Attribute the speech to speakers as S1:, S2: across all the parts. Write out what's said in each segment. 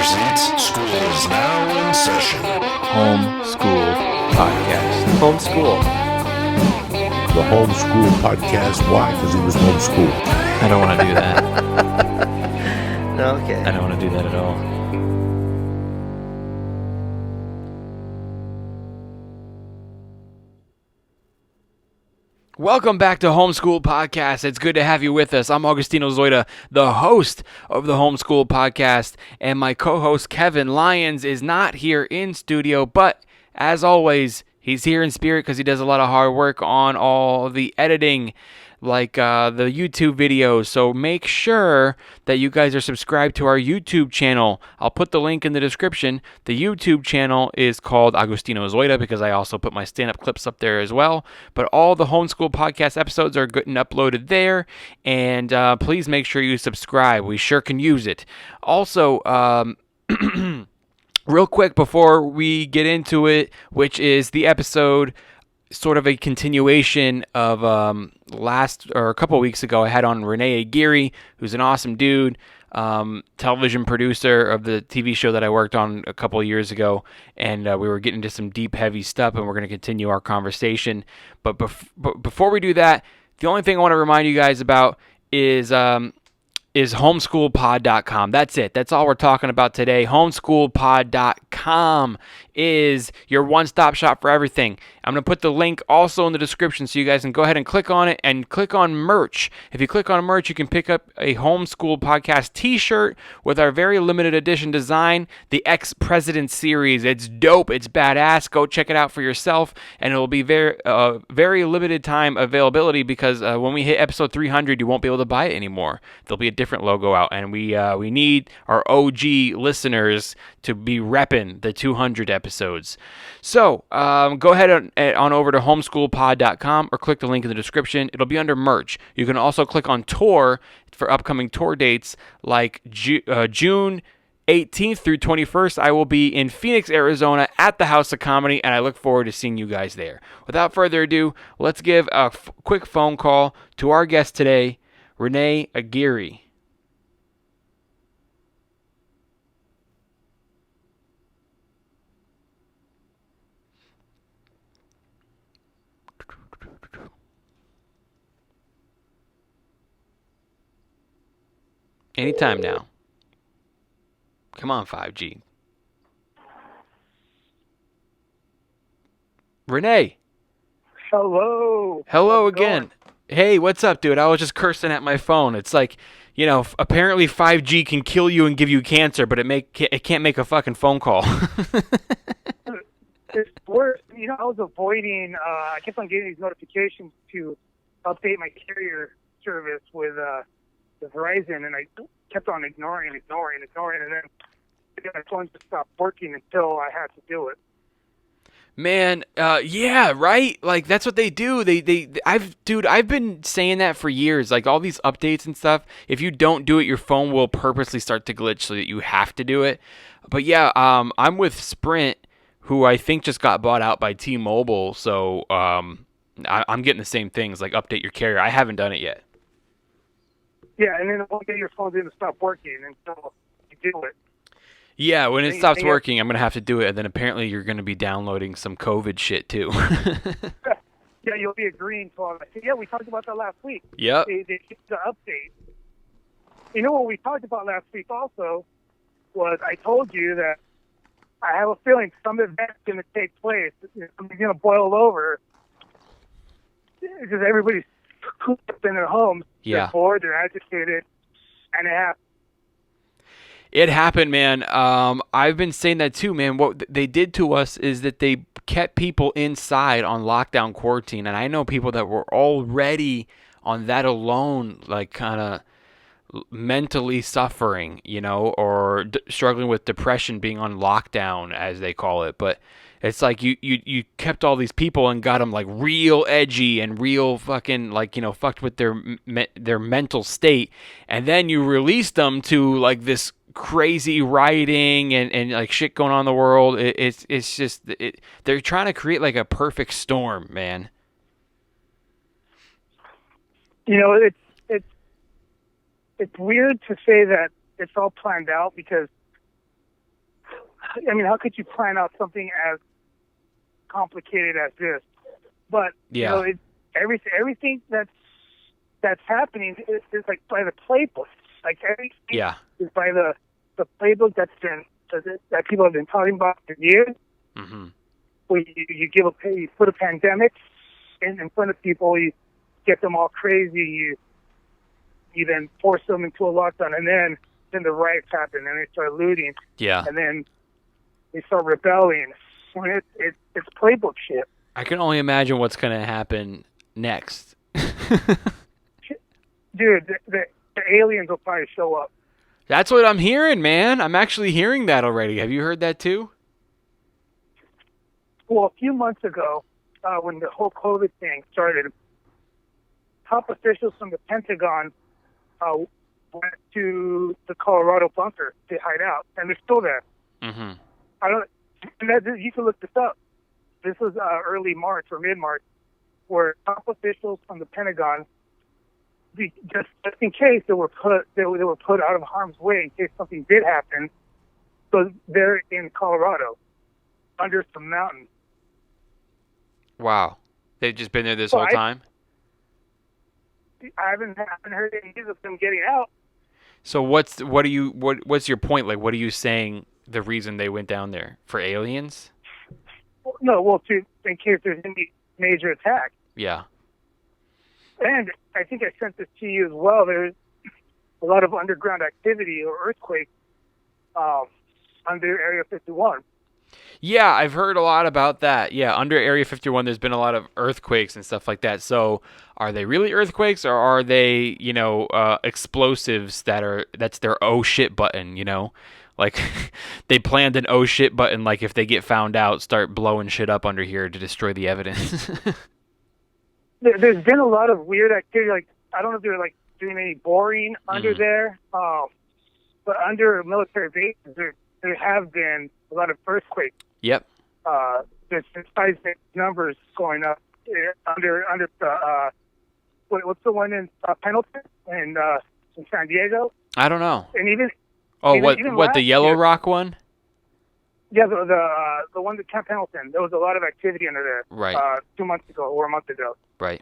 S1: presents School is Now in Session.
S2: Homeschool Podcast. Homeschool.
S3: The homeschool podcast. Why? Because he was homeschooled.
S2: I don't want to do that.
S4: Okay.
S2: I don't want to do that at all. Welcome back to Homeschool Podcast. It's good to have you with us. I'm Augustino Zoida, the host of the Homeschool Podcast, and my co-host Kevin Lyons is not here in studio, but as always, he's here in spirit because he does a lot of hard work on all the editing, like the YouTube videos. So make sure that you guys are subscribed to our YouTube channel. I'll put the link in the description. The YouTube channel is called Agustino Zoida because I also put my stand-up clips up there as well. But all the Homeschool Podcast episodes are getting uploaded there. And please make sure you subscribe. We sure can use it. Also, real quick before we get into it, which is the episode, sort of a continuation of a couple of weeks ago, I had on Rene Aguirre, who's an awesome dude, television producer of the TV show that I worked on a couple of years ago, and we were getting into some deep, heavy stuff, and we're going to continue our conversation. But before we do that, the only thing I want to remind you guys about is homeschoolpod.com. That's it. That's all we're talking about today. Homeschoolpod.com is your one-stop shop for everything. I'm going to put the link also in the description so you guys can go ahead and click on it and click on merch. If you click on merch, you can pick up a Homeschool Podcast t-shirt with our very limited edition design, the Ex-President series. It's dope. It's badass. Go check it out for yourself, and it will be very limited time availability because when we hit episode 300, you won't be able to buy it anymore. There'll be a different logo out, and we need our OG listeners to be repping the 200 episodes. So go ahead on over to homeschoolpod.com or click the link in the description. It'll be under merch. You can also click on tour for upcoming tour dates like June 18th through 21st. I will be in Phoenix, Arizona at the House of Comedy, and I look forward to seeing you guys there. Without further ado, let's give a quick phone call to our guest today, Rene Aguirre. Anytime now. Come on, 5G. Rene.
S4: Hello.
S2: Hello again. Hey, what's up, dude? I was just cursing at my phone. It's like, apparently 5G can kill you and give you cancer, but it can't make a fucking phone call.
S4: It's worse. I was avoiding, I kept on getting these notifications to update my carrier service with Verizon, and I kept on ignoring, and then my phone just stopped working until I had to do it.
S2: Man, yeah, right? Like, that's what they do. I've been saying that for years. Like, all these updates and stuff, if you don't do it, your phone will purposely start to glitch so that you have to do it. But yeah, I'm with Sprint, who I think just got bought out by T-Mobile, so I'm getting the same things, like update your carrier. I haven't done it yet.
S4: Yeah, and then one day your phone's going to stop working until you do it.
S2: Yeah, when it stops working, I'm going to have to do it, and then apparently you're going to be downloading some COVID shit, too.
S4: Yeah, you'll be agreeing to all that. Yeah, we talked about that last week.
S2: Yep.
S4: They keep the update. You know what we talked about last week also was I told you that I have a feeling some event's going to take place. Something's going to boil over because everybody's cooped up in their homes.
S2: Yeah.
S4: They're bored, they're agitated, and it happens.
S2: It happened, man. I've been saying that too, man. What they did to us is that they kept people inside on lockdown quarantine, and I know people that were already on that alone, like kind of mentally suffering, or struggling with depression, being on lockdown, as they call it. But it's like you kept all these people and got them like real edgy and real fucking fucked with their mental state, and then you released them to like this crazy rioting and like shit going on in the world. It's just they're trying to create like a perfect storm, man.
S4: It's weird to say that it's all planned out because I mean, how could you plan out something as complicated as this? But you know, everything that's happening is like by the playbook. Like everything is by the playbook that people have been talking about for years.
S2: Mm-hmm.
S4: Where you put a pandemic in front of people, you get them all crazy, you then force them into a lockdown, and then the riots happen, and they start looting, and then they start rebelling. I mean, it's playbook shit.
S2: I can only imagine what's going to happen next.
S4: Dude, the aliens will probably show up.
S2: That's what I'm hearing, man. I'm actually hearing that already. Have you heard that too?
S4: Well, a few months ago, when the whole COVID thing started, top officials from the Pentagon went to the Colorado bunker to hide out, and they're still there.
S2: Mm-hmm.
S4: You can look this up. This was early March or mid-March, where top officials from the Pentagon, just in case they were put out of harm's way in case something did happen, so they're in Colorado, under some mountain.
S2: Wow, they've just been there this whole time.
S4: I haven't heard any news of them getting out.
S2: So what's your point? Like, what are you saying? The reason they went down there for aliens?
S4: In case there's any major attack.
S2: Yeah.
S4: And I think I sent this to you as well. There's a lot of underground activity or earthquake under Area 51.
S2: Yeah, I've heard a lot about that. Yeah, under Area 51, there's been a lot of earthquakes and stuff like that. So, are they really earthquakes, or are they, explosives that's their oh shit button? Like they planned an oh shit button. Like if they get found out, start blowing shit up under here to destroy the evidence.
S4: There's been a lot of weird activity. Like I don't know if they're like doing any boring under there, but under military bases, there have been a lot of earthquakes.
S2: Yep.
S4: There's seismic numbers going up under the what's the one in Pendleton and in San Diego?
S2: I don't know.
S4: And even
S2: the Yellow Rock one?
S4: Yeah, the one at Camp Pendleton. There was a lot of activity under there.
S2: Right.
S4: 2 months ago or a month ago.
S2: Right.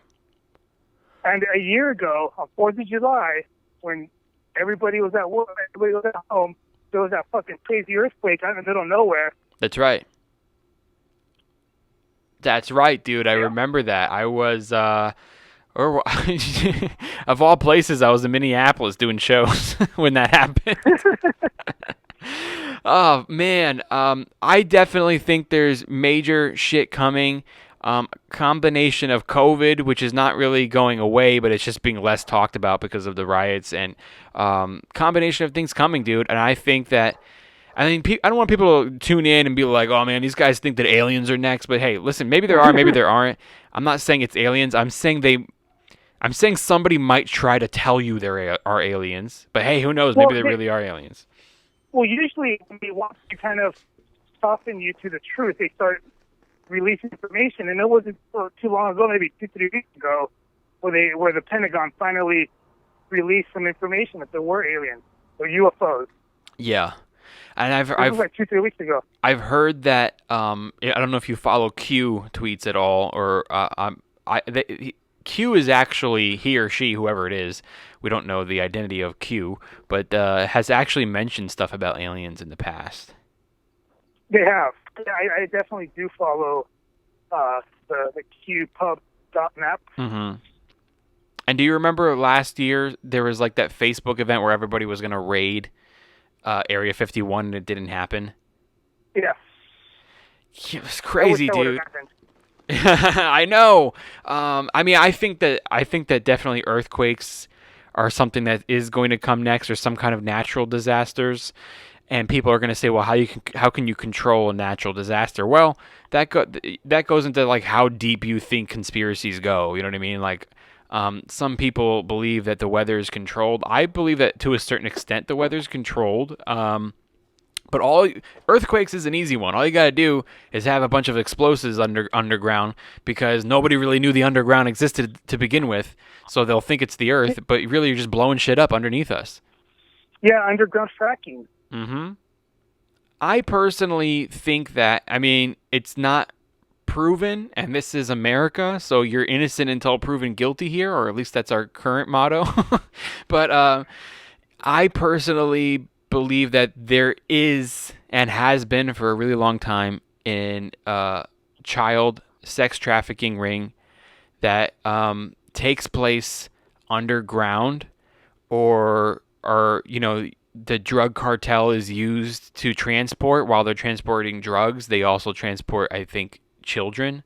S4: And a year ago, on 4th of July, when everybody was at work, everybody was at home, there was that fucking crazy earthquake out in the middle of nowhere.
S2: That's right. That's right, dude. I remember that. I was, of all places, I was in Minneapolis doing shows when that happened. Oh, man. I definitely think there's major shit coming. Combination of COVID, which is not really going away, but it's just being less talked about because of the riots, and combination of things coming, dude. And I think that, I don't want people to tune in and be like, oh man, these guys think that aliens are next. But hey, listen, maybe there are, maybe there aren't. I'm not saying it's aliens. I'm saying somebody might try to tell you there are aliens. But hey, who knows? Maybe they really are aliens.
S4: Well, usually when they want to kind of soften you to the truth, they start releasing information, and it wasn't too long ago, maybe 2-3 weeks ago, where the Pentagon finally released some information that there were aliens or UFOs.
S2: Yeah, and
S4: It was like 2-3 weeks ago.
S2: I've heard that. I don't know if you follow Q tweets at all, or Q is actually, he or she, whoever it is, we don't know the identity of Q, but has actually mentioned stuff about aliens in the past.
S4: They have. I definitely do follow the qpub.net.
S2: Mm-hmm. And do you remember last year there was like that Facebook event where everybody was going to raid Area 51 and it didn't happen?
S4: Yeah.
S2: It was crazy, dude.
S4: Happened.
S2: I know. I think that definitely earthquakes are something that is going to come next, or some kind of natural disasters. And people are going to say, well, how can you control a natural disaster? Well, that goes into like how deep you think conspiracies go. You know what I mean? Like, some people believe that the weather is controlled. I believe that to a certain extent the weather is controlled. But earthquakes is an easy one. All you got to do is have a bunch of explosives underground, because nobody really knew the underground existed to begin with. So they'll think it's the earth, but really you're just blowing shit up underneath us.
S4: Yeah, underground fracking.
S2: Mm-hmm. I personally think that, I mean, it's not proven, and this is America, so you're innocent until proven guilty here, or at least that's our current motto. But I personally believe that there is and has been for a really long time in child sex trafficking ring that takes place underground, or the drug cartel is used to transport. While they're transporting drugs, they also transport, I think, children.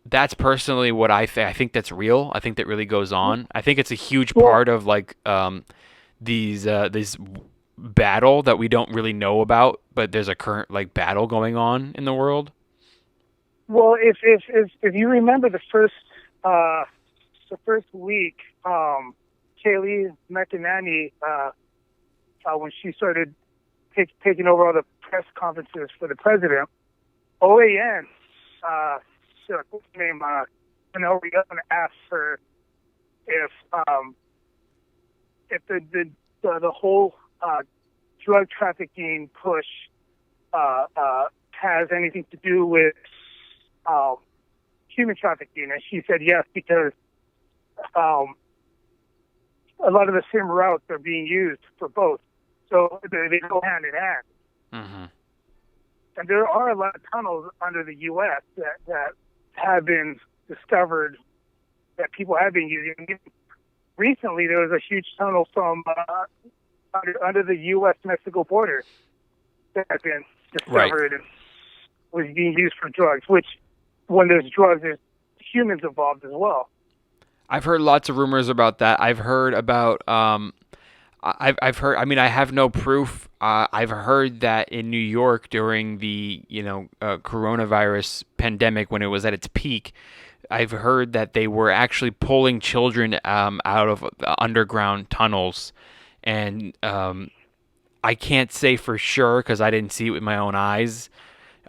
S2: That's personally what I think. I think that's real. I think that really goes on. I think it's a huge part of like these this battle that we don't really know about, but there's a current like battle going on in the world.
S4: Well, if you remember the first week, Kaylee McEnany, when she started taking over all the press conferences for the president, OAN, name Rene Aguirre asked her if the whole drug trafficking push has anything to do with human trafficking, and she said yes, because a lot of the same routes are being used for both, so they go hand in hand.
S2: Mm-hmm.
S4: And there are a lot of tunnels under the U.S. that have been discovered that people have been using. Recently, there was a huge tunnel from under the U.S.-Mexico border that had been discovered and was being used for drugs, which when there's drugs, there's humans involved as well.
S2: I've heard lots of rumors about that. I've heard about I've heard, I mean, I have no proof. I've heard that in New York during the, coronavirus pandemic, when it was at its peak, I've heard that they were actually pulling children out of underground tunnels. And I can't say for sure because I didn't see it with my own eyes,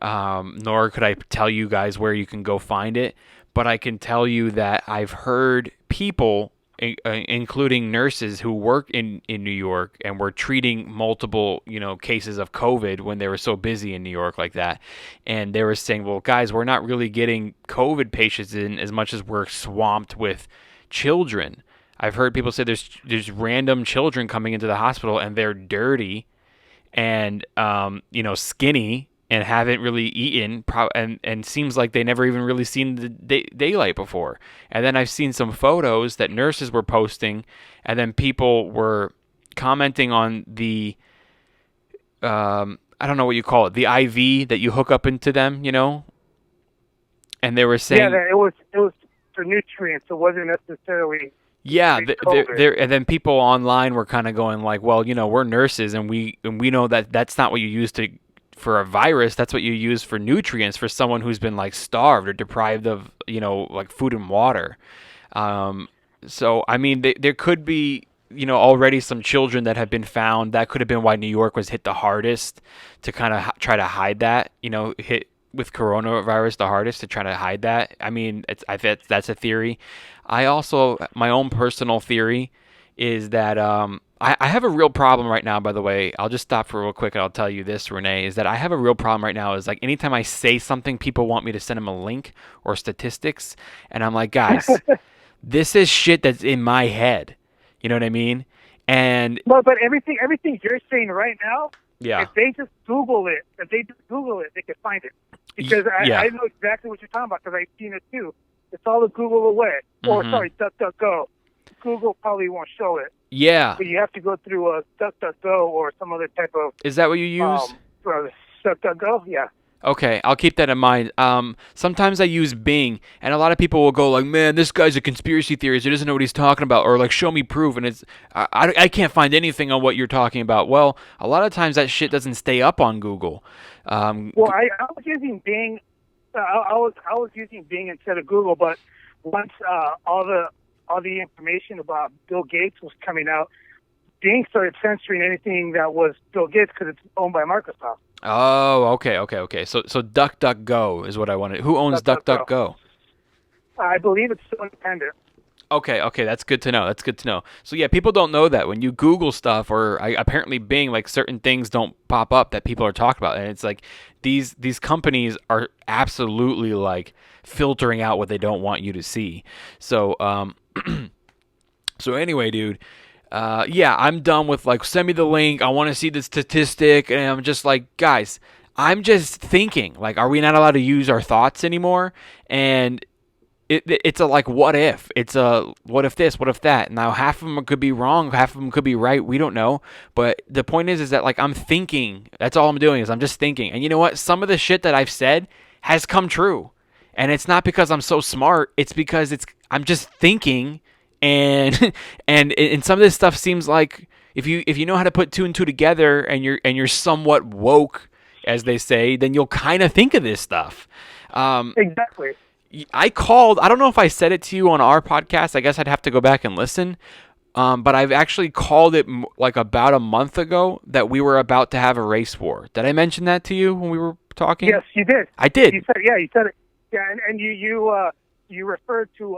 S2: nor could I tell you guys where you can go find it. But I can tell you that I've heard people, including nurses who work in New York and were treating multiple, cases of COVID when they were so busy in New York like that. And they were saying, well, guys, we're not really getting COVID patients in as much as we're swamped with children. I've heard people say there's random children coming into the hospital and they're dirty and, skinny and haven't really eaten, and seems like they never even really seen the daylight before. And then I've seen some photos that nurses were posting, and then people were commenting on the, I don't know what you call it, the IV that you hook up into them, and they were saying...
S4: Yeah, it was for nutrients. It wasn't necessarily...
S2: Yeah, and then people online were kind of going like, well, we're nurses, and we know that that's not what you use for a virus. That's what you use for nutrients for someone who's been like starved or deprived of, like food and water. So, I mean, there could be, already some children that have been found. That could have been why New York was hit the hardest, to kind of try to hide that, hit with coronavirus the hardest to try to hide that. I mean, I think that's a theory. I also, my own personal theory is that I have a real problem right now, by the way. I'll just stop for real quick and I'll tell you this, Rene, is that I have a real problem right now is like anytime I say something, people want me to send them a link or statistics. And I'm like, guys, this is shit that's in my head. You know what I mean? And
S4: but everything you're saying right now,
S2: yeah,
S4: if they just Google it, they can find it. Because I know exactly what you're talking about because I've seen it too. It's all a Google away. Or, DuckDuckGo. Google probably won't show it.
S2: Yeah.
S4: But you have to go through a DuckDuckGo or some other type of...
S2: Is that what you use?
S4: DuckDuckGo, yeah.
S2: Okay, I'll keep that in mind. Sometimes I use Bing, and a lot of people will go like, man, this guy's a conspiracy theorist. He doesn't know what he's talking about. Or like, show me proof. And it's I can't find anything on what you're talking about. Well, a lot of times that shit doesn't stay up on Google.
S4: I was using Bing. I was using Bing instead of Google, but once all the information about Bill Gates was coming out, Bing started censoring anything that was Bill Gates because it's owned by Microsoft.
S2: Oh, okay. So DuckDuckGo is what I wanted. Who owns DuckDuckGo?
S4: I believe it's still independent.
S2: Okay, that's good to know. That's good to know. So yeah, people don't know that when you Google stuff, or apparently Bing, like certain things don't pop up that people are talking about, and it's like these companies are absolutely like filtering out what they don't want you to see. So so anyway, dude, yeah, I'm done with like send me the link. I want to see the statistic, and I'm just like, guys, I'm just thinking like, are we not allowed to use our thoughts anymore? And it's a like what if, it's a what if this, what if that. Now half of them could be wrong, half of them could be right, we don't know. But the point is that like I'm thinking, that's all I'm doing is I'm just thinking. And you know what, some of the shit that I've said has come true, and it's not because I'm so smart, it's because I'm just thinking. And and some of this stuff seems like if you know how to put two and two together, and you're somewhat woke, as they say, then you'll kind of think of this stuff.
S4: Exactly.
S2: I don't know if I said it to you on our podcast. I guess I'd have to go back and listen. But I've actually called it like about a month ago that we were about to have a race war. Did I mention that to you when we were talking?
S4: Yes, you did.
S2: I did.
S4: You said it. Yeah, and you referred to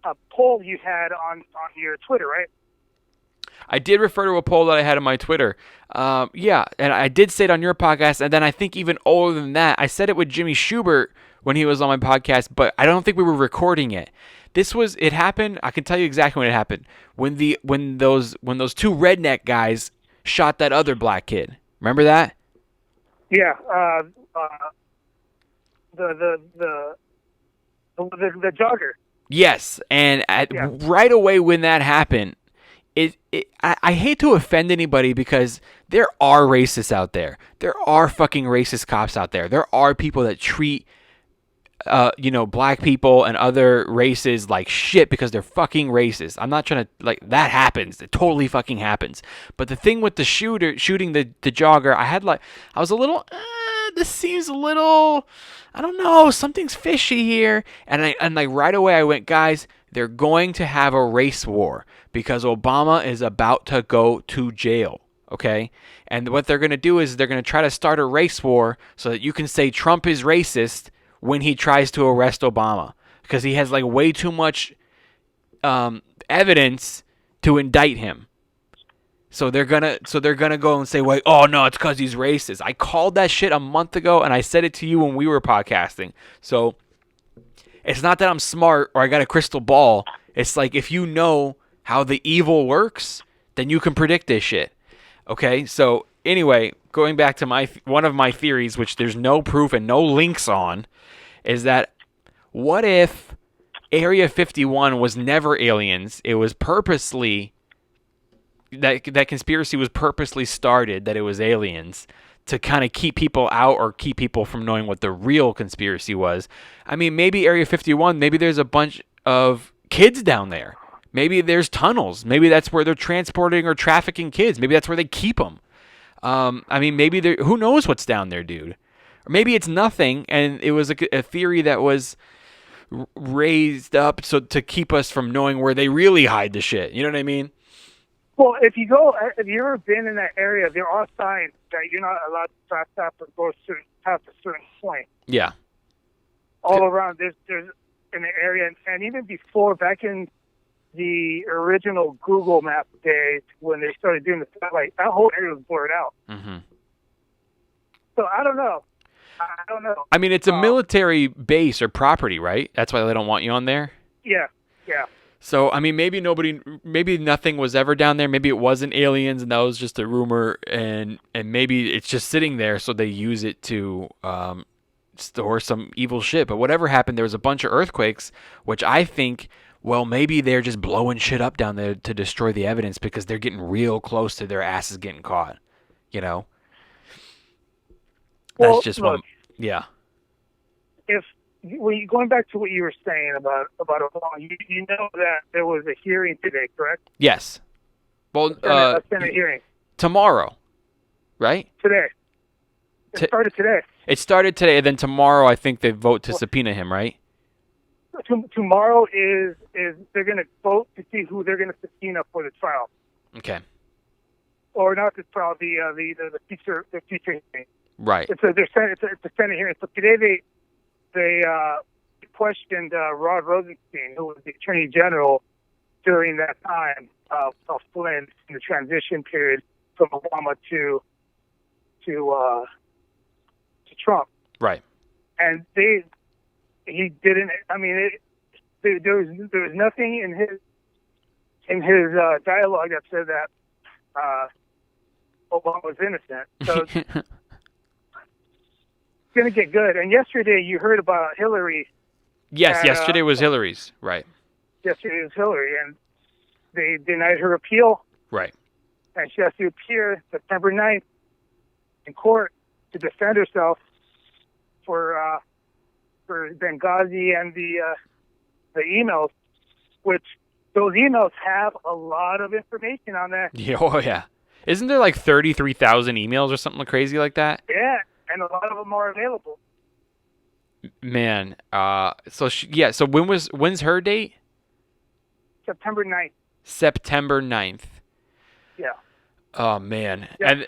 S4: a poll you had on your Twitter, right?
S2: I did refer to a poll that I had on my Twitter. Yeah, and I did say it on your podcast, and then I think even older than that, I said it with Jimmy Schubert when he was on my podcast, but I don't think we were recording it. It happened, I can tell you exactly when it happened. When those two redneck guys shot that other black kid. Remember that?
S4: Yeah, the jogger.
S2: Yes, and right away when that happened, I hate to offend anybody because there are racists out there. There are fucking racist cops out there. There are people that treat black people and other races like shit because they're fucking racist. I'm not trying to, like, that happens. It totally fucking happens. But the thing with the shooting the jogger, I was a little, this seems a little, I don't know, something's fishy here. And like right away I went, guys, they're going to have a race war because Obama is about to go to jail. Okay? And what they're going to do is they're going to try to start a race war so that you can say Trump is racist when he tries to arrest Obama, because he has like way too much evidence to indict him. So they're gonna go and say, "Wait, oh no, it's because he's racist." I called that shit a month ago, and I said it to you when we were podcasting. So it's not that I'm smart or I got a crystal ball. It's like if you know how the evil works, then you can predict this shit. Okay, so anyway, going back to one of my theories, which there's no proof and no links on, is that what if Area 51 was never aliens? It was purposely, that conspiracy was purposely started, that it was aliens, to kind of keep people out or keep people from knowing what the real conspiracy was. I mean, maybe Area 51, maybe there's a bunch of kids down there. Maybe there's tunnels. Maybe that's where they're transporting or trafficking kids. Maybe that's where they keep them. I mean, maybe who knows what's down there, dude? Or maybe it's nothing, and it was a theory that was raised up so to keep us from knowing where they really hide the shit. You know what I mean?
S4: Well, if you've ever been in that area, there are signs that you're not allowed to pass that or go past a certain point.
S2: Yeah.
S4: All around, there's in the area, and even before, back in the original Google Map days, when they started doing the satellite, that whole area was blurred out.
S2: Mm-hmm.
S4: So I don't know.
S2: I mean, it's a military base or property, right? That's why they don't want you on there?
S4: Yeah.
S2: So, I mean, maybe nothing was ever down there. Maybe it wasn't aliens and that was just a rumor, and maybe it's just sitting there so they use it to store some evil shit. But whatever happened, there was a bunch of earthquakes, which I think, well, maybe they're just blowing shit up down there to destroy the evidence because they're getting real close to their asses getting caught, you know? That's
S4: well,
S2: just
S4: look,
S2: one. Yeah.
S4: Going back to what you were saying about Obama, you know that there was a hearing today, correct?
S2: Yes. Well,
S4: a Senate hearing
S2: tomorrow, right?
S4: Today. It started today.
S2: It started today, and then tomorrow I think they vote to subpoena him, right?
S4: Tomorrow is they're going to vote to see who they're going to subpoena for the trial.
S2: Okay.
S4: Or not the trial, the future hearing.
S2: Right.
S4: It's a Senate hearing. So today they questioned Rod Rosenstein, who was the Attorney General during that time of Flynn in the transition period from Obama to Trump.
S2: Right.
S4: And he didn't. I mean, there was nothing in his dialogue that said that Obama was innocent. So it's going to get good. And yesterday you heard about Hillary.
S2: Yes, yesterday was Hillary's. Right.
S4: Yesterday was Hillary, and they denied her appeal.
S2: Right.
S4: And she has to appear September 9th in court to defend herself for Benghazi and the emails, which those emails have a lot of information on there.
S2: Yeah, oh yeah. Isn't there like 33,000 emails or something crazy like that?
S4: Yeah, and a lot of them are available.
S2: Man, so when's her date?
S4: September 9th.
S2: September 9th.
S4: Yeah.
S2: Oh man.
S4: Yeah.
S2: And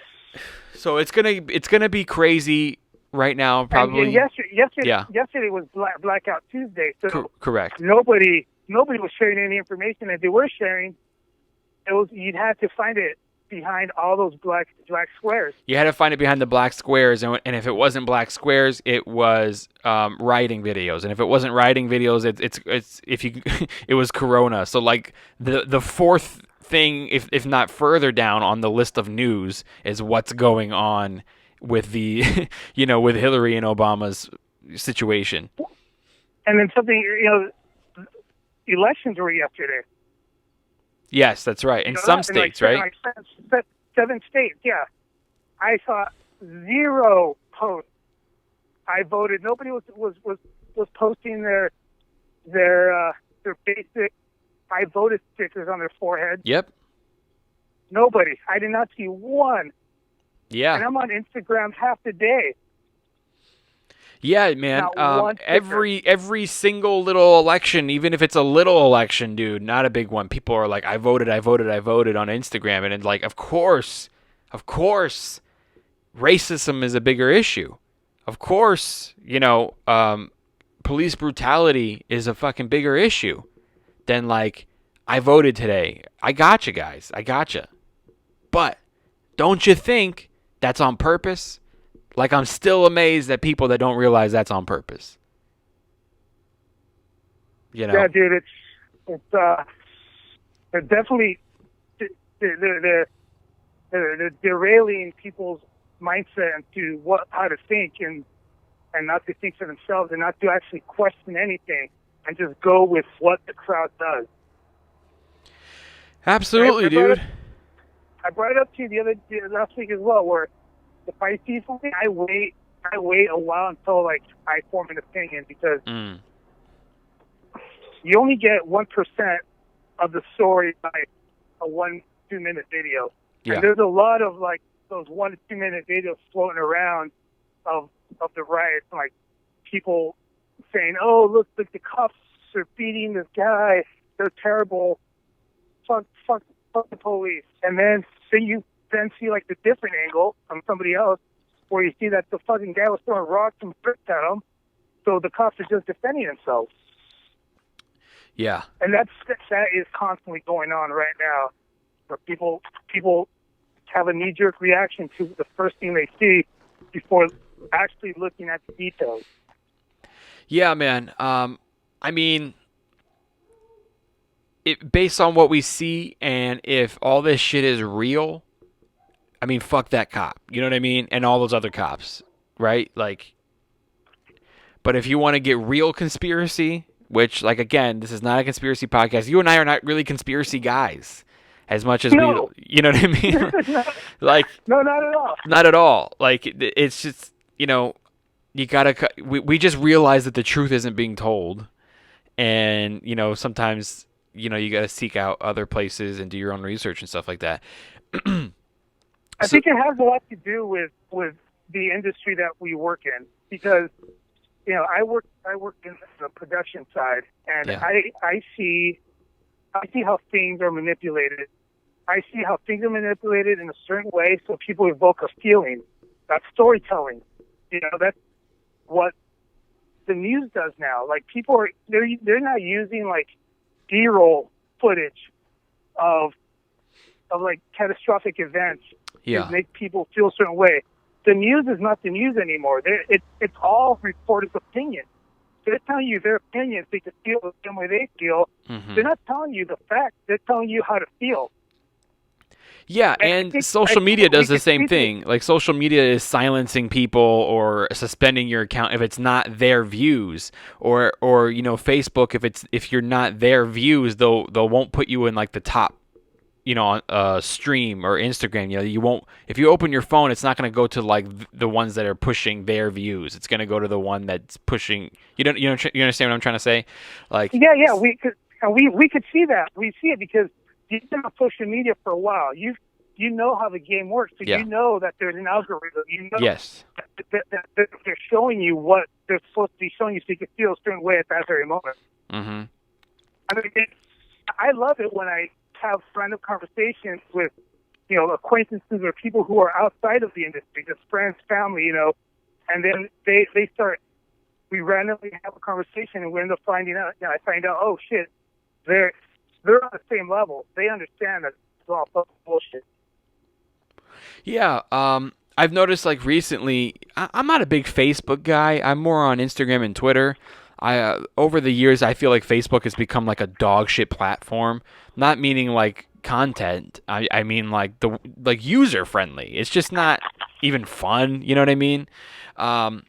S2: so it's gonna be crazy right now, probably.
S4: And yesterday was Blackout Tuesday, so
S2: correct.
S4: Nobody was sharing any information. If they were sharing, you'd have to find it behind all those black squares.
S2: You had to find it behind the black squares, and if it wasn't black squares, it was writing videos, and if it wasn't writing videos, it was Corona. So like the fourth thing, if not further down on the list of news, is what's going on with the with Hillary and Obama's situation.
S4: And then elections were yesterday.
S2: Yes, that's right. In some states, right?
S4: 7 states, yeah. I saw 0 posts. I voted. Nobody was posting their basic "I voted" stickers on their forehead.
S2: Yep.
S4: Nobody. I did not see one.
S2: Yeah.
S4: And I'm on Instagram half the day.
S2: Yeah, man. Every single little election, even if it's a little election, dude, not a big one. People are like, I voted on Instagram, and it's like, of course, racism is a bigger issue. Of course, police brutality is a fucking bigger issue than like, I voted today. I gotcha, guys. I gotcha. But don't you think that's on purpose? Like, I'm still amazed at people that don't realize that's on purpose.
S4: Yeah, dude, it's they're definitely they're derailing people's mindset into how to think and not to think for themselves and not to actually question anything and just go with what the crowd does.
S2: Absolutely, dude.
S4: I brought it up to you last week as well, where if I see something, I wait a while until like I form an opinion, because you only get 1% of the story by a 1-2 minute video.
S2: Yeah.
S4: And there's a lot of like those 1 to 2 minute videos floating around of the riots, like people saying, "Oh, look, the cops are beating this guy. They're terrible. Fuck the police." And then you see like the different angle from somebody else, where you see that the fucking guy was throwing rocks and bricks at him, so the cops are just defending themselves.
S2: Yeah.
S4: And that is constantly going on right now, where people have a knee-jerk reaction to the first thing they see before actually looking at the details.
S2: Yeah, man. I mean, based on what we see, and if all this shit is real, I mean, fuck that cop. You know what I mean? And all those other cops, right? Like, but if you want to get real conspiracy, which, like, again, this is not a conspiracy podcast. You and I are not really conspiracy guys, as much as
S4: No.
S2: you know what I mean? Like,
S4: no, not at all.
S2: Not at all. Like, it's just, you gotta. We just realize that the truth isn't being told, and sometimes you gotta seek out other places and do your own research and stuff like that.
S4: I think it has a lot to do with the industry that we work in, because I work in the production side, and
S2: yeah.
S4: I see how things are manipulated. I see how things are manipulated in a certain way so people evoke a feeling. That's storytelling. That's what the news does now. Like people are they're not using like B-roll footage of like catastrophic events to make people feel a certain way. The news is not the news anymore. It's all reporters' opinion. They're telling you their opinions. They can feel the same way they feel.
S2: Mm-hmm.
S4: They're not telling you the facts. They're telling you how to feel.
S2: Yeah, and social media does the same thing. Like, social media is silencing people or suspending your account if it's not their views, or you know, Facebook, if you're not their views, they won't put you in like the top, you know, stream, or Instagram. You know, you won't, if you open your phone, it's not going to go to like the ones that are pushing their views. It's going to go to the one that's pushing. You understand what I'm trying to say? Like,
S4: yeah, we could see that. We see it because you've been on social media for a while. You know how the game works. So you know that there's an algorithm. You know that they're showing you what they're supposed to be showing you, so you can feel a certain way at that very moment.
S2: Mm-hmm.
S4: I mean, I love it when I have random conversations with, you know, acquaintances or people who are outside of the industry, just friends, family, you know, and then we randomly have a conversation and we end up finding out, I find out, oh shit, they're on the same level. They understand that it's all fucking bullshit.
S2: Yeah, I've noticed like recently, I'm not a big Facebook guy. I'm more on Instagram and Twitter. Over the years, I feel like Facebook has become like a dog shit platform. Not meaning like content. I mean like user friendly. It's just not even fun. You know what I mean? But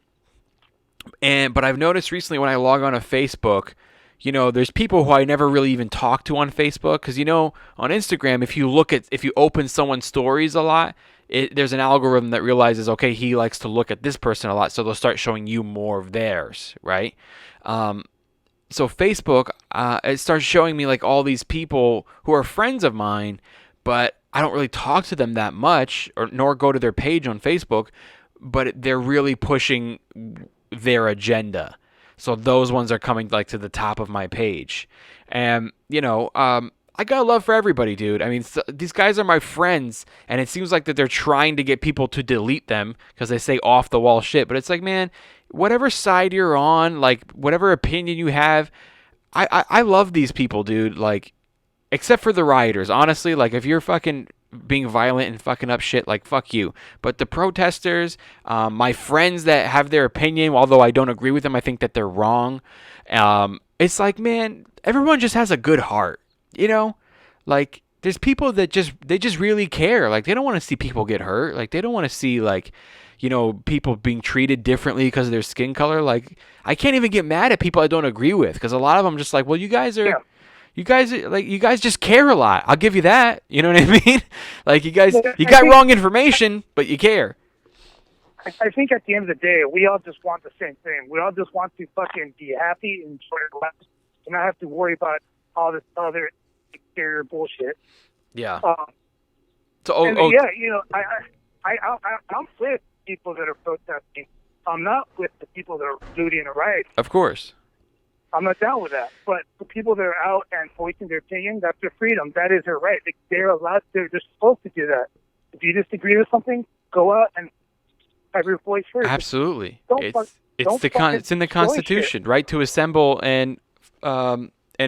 S2: I've noticed recently when I log on to Facebook, you know, there's people who I never really even talk to on Facebook, because, you know, on Instagram, if you open someone's stories a lot, there's an algorithm that realizes, okay, he likes to look at this person a lot, so they'll start showing you more of theirs, right? So Facebook, it starts showing me like all these people who are friends of mine, but I don't really talk to them that much, nor go to their page on Facebook, but they're really pushing their agenda. So those ones are coming like to the top of my page. And, you know, I got love for everybody, dude. I mean, these guys are my friends, and it seems like that they're trying to get people to delete them because they say off the wall shit. But it's like, man, whatever side you're on, like whatever opinion you have, I love these people, dude. Like, except for the rioters, honestly. Like, if you're fucking being violent and fucking up shit, like, fuck you. But the protesters, my friends that have their opinion, although I don't agree with them, I think that they're wrong. It's like, man, everyone just has a good heart, you know? Like, there's people that they just really care. Like, they don't want to see people get hurt. Like, they don't want to see, like, you know, people being treated differently because of their skin color. Like, I can't even get mad at people I don't agree with, because a lot of them just like, well, you guys just care a lot. I'll give you that. You know what I mean? Like, you got wrong information, but you care.
S4: I think at the end of the day, we all just want the same thing. We all just want to fucking be happy and enjoy our lives and not have to worry about all this other exterior bullshit.
S2: Yeah.
S4: Yeah, you know, I'm with people that are protesting. I'm not with the people that are looting and rioting.
S2: Of course.
S4: I'm not down with that. But the people that are out and voicing their opinion, that's their freedom. That is their right. They're allowed. They're supposed to do that. If you disagree with something, go out and have your voice heard.
S2: Absolutely. It's in the Constitution, right, to assemble and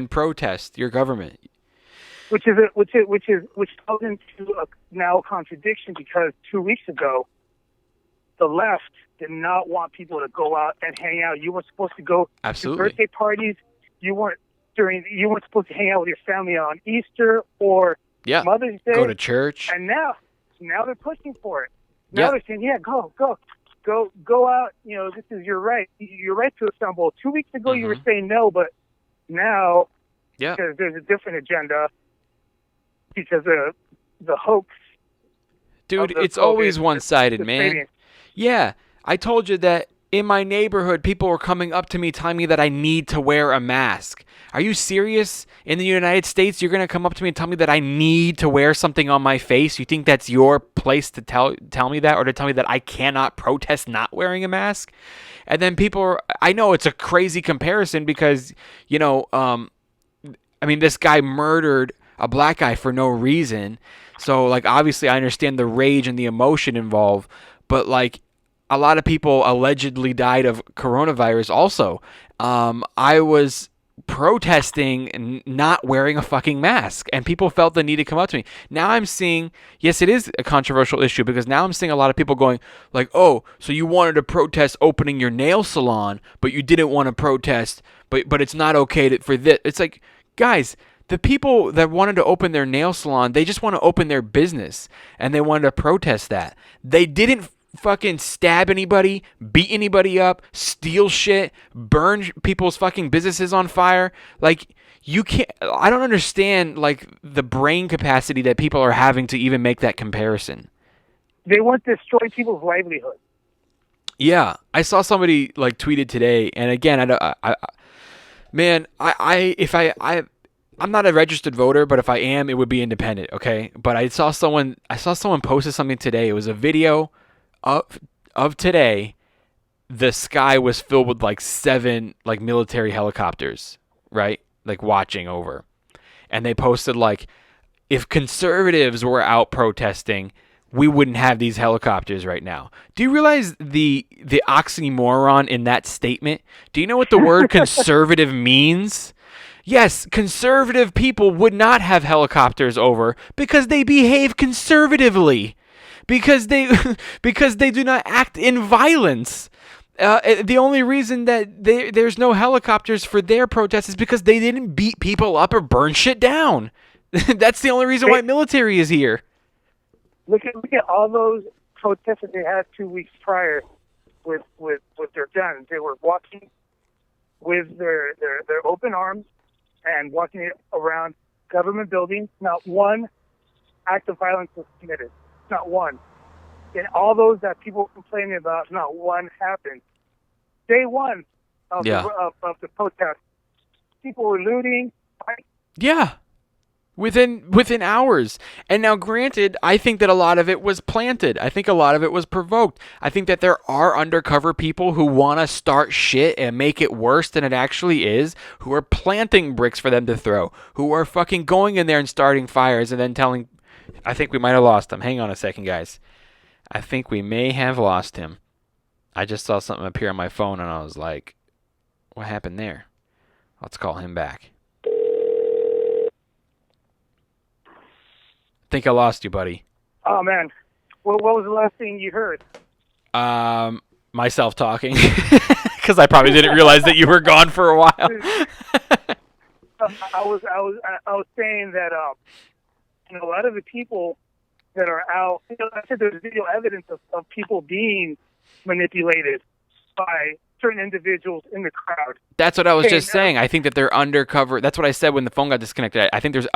S2: protest your government.
S4: Which goes into a now contradiction, because 2 weeks ago, the left did not want people to go out and hang out. You weren't supposed to go to birthday parties. You weren't supposed to hang out with your family on Easter or Mother's Day.
S2: Go to church.
S4: And now they're pushing for it. Now they're saying, go out. You know, this is your right. Your right to assemble. 2 weeks ago, you were saying no, but now because there's a different agenda, because of the hoax.
S2: Dude, it's always one-sided, man. Yeah, I told you that in my neighborhood, people were coming up to me telling me that I need to wear a mask. Are you serious? In the United States, you're going to come up to me and tell me that I need to wear something on my face? You think that's your place to tell me that, or to tell me that I cannot protest not wearing a mask? And then I know it's a crazy comparison because, you know, I mean, this guy murdered a black guy for no reason. So, like, obviously I understand the rage and the emotion involved, but, like, a lot of people allegedly died of coronavirus also. I was protesting not wearing a fucking mask, and people felt the need to come up to me. Now I'm seeing, yes, it is a controversial issue, because now I'm seeing a lot of people going like, oh, so you wanted to protest opening your nail salon, but you didn't want to protest, but it's not okay for this. It's like, guys, the people that wanted to open their nail salon, they just want to open their business, and they wanted to protest that. They didn't fucking stab anybody, beat anybody up, steal shit, burn people's fucking businesses on fire. Like, you can't, I don't understand, like, the brain capacity that people are having to even make that comparison.
S4: They want to destroy people's livelihood.
S2: Yeah, I saw somebody like tweeted today, and again, I'm not a registered voter, but if I am, it would be independent, okay? But I saw someone posted something today. It was a video of today. The sky was filled with like 7 like military helicopters, right? Like watching over. And they posted like, if conservatives were out protesting, we wouldn't have these helicopters right now. Do you realize the oxymoron in that statement? Do you know what the word conservative means? Yes, conservative people would not have helicopters over because they behave conservatively. Because they do not act in violence. The only reason that there's no helicopters for their protests is because they didn't beat people up or burn shit down. That's the only reason why military is here.
S4: Look at all those protests that they had 2 weeks prior with their guns. They were walking with their open arms and walking around government buildings. Not one act of violence was committed. Not one. And all those that people were complaining about, not one happened. Day one of the protest, people were looting.
S2: Yeah. Within hours. And now, granted, I think that a lot of it was planted. I think a lot of it was provoked. I think that there are undercover people who want to start shit and make it worse than it actually is, who are planting bricks for them to throw, who are fucking going in there and starting fires and then telling... I think we might have lost him. Hang on a second, guys. I think we may have lost him. I just saw something appear on my phone, and I was like, what happened there? Let's call him back. Think I lost you, buddy.
S4: Oh, man. Well, what was the last thing you heard?
S2: Myself talking. Because I probably didn't realize that you were gone for a while.
S4: I was saying that a lot of the people that are out, I said there's video evidence of people being manipulated by certain individuals in the crowd.
S2: That's what I was just saying. I think that they're undercover. That's what I said when the phone got disconnected. I think there's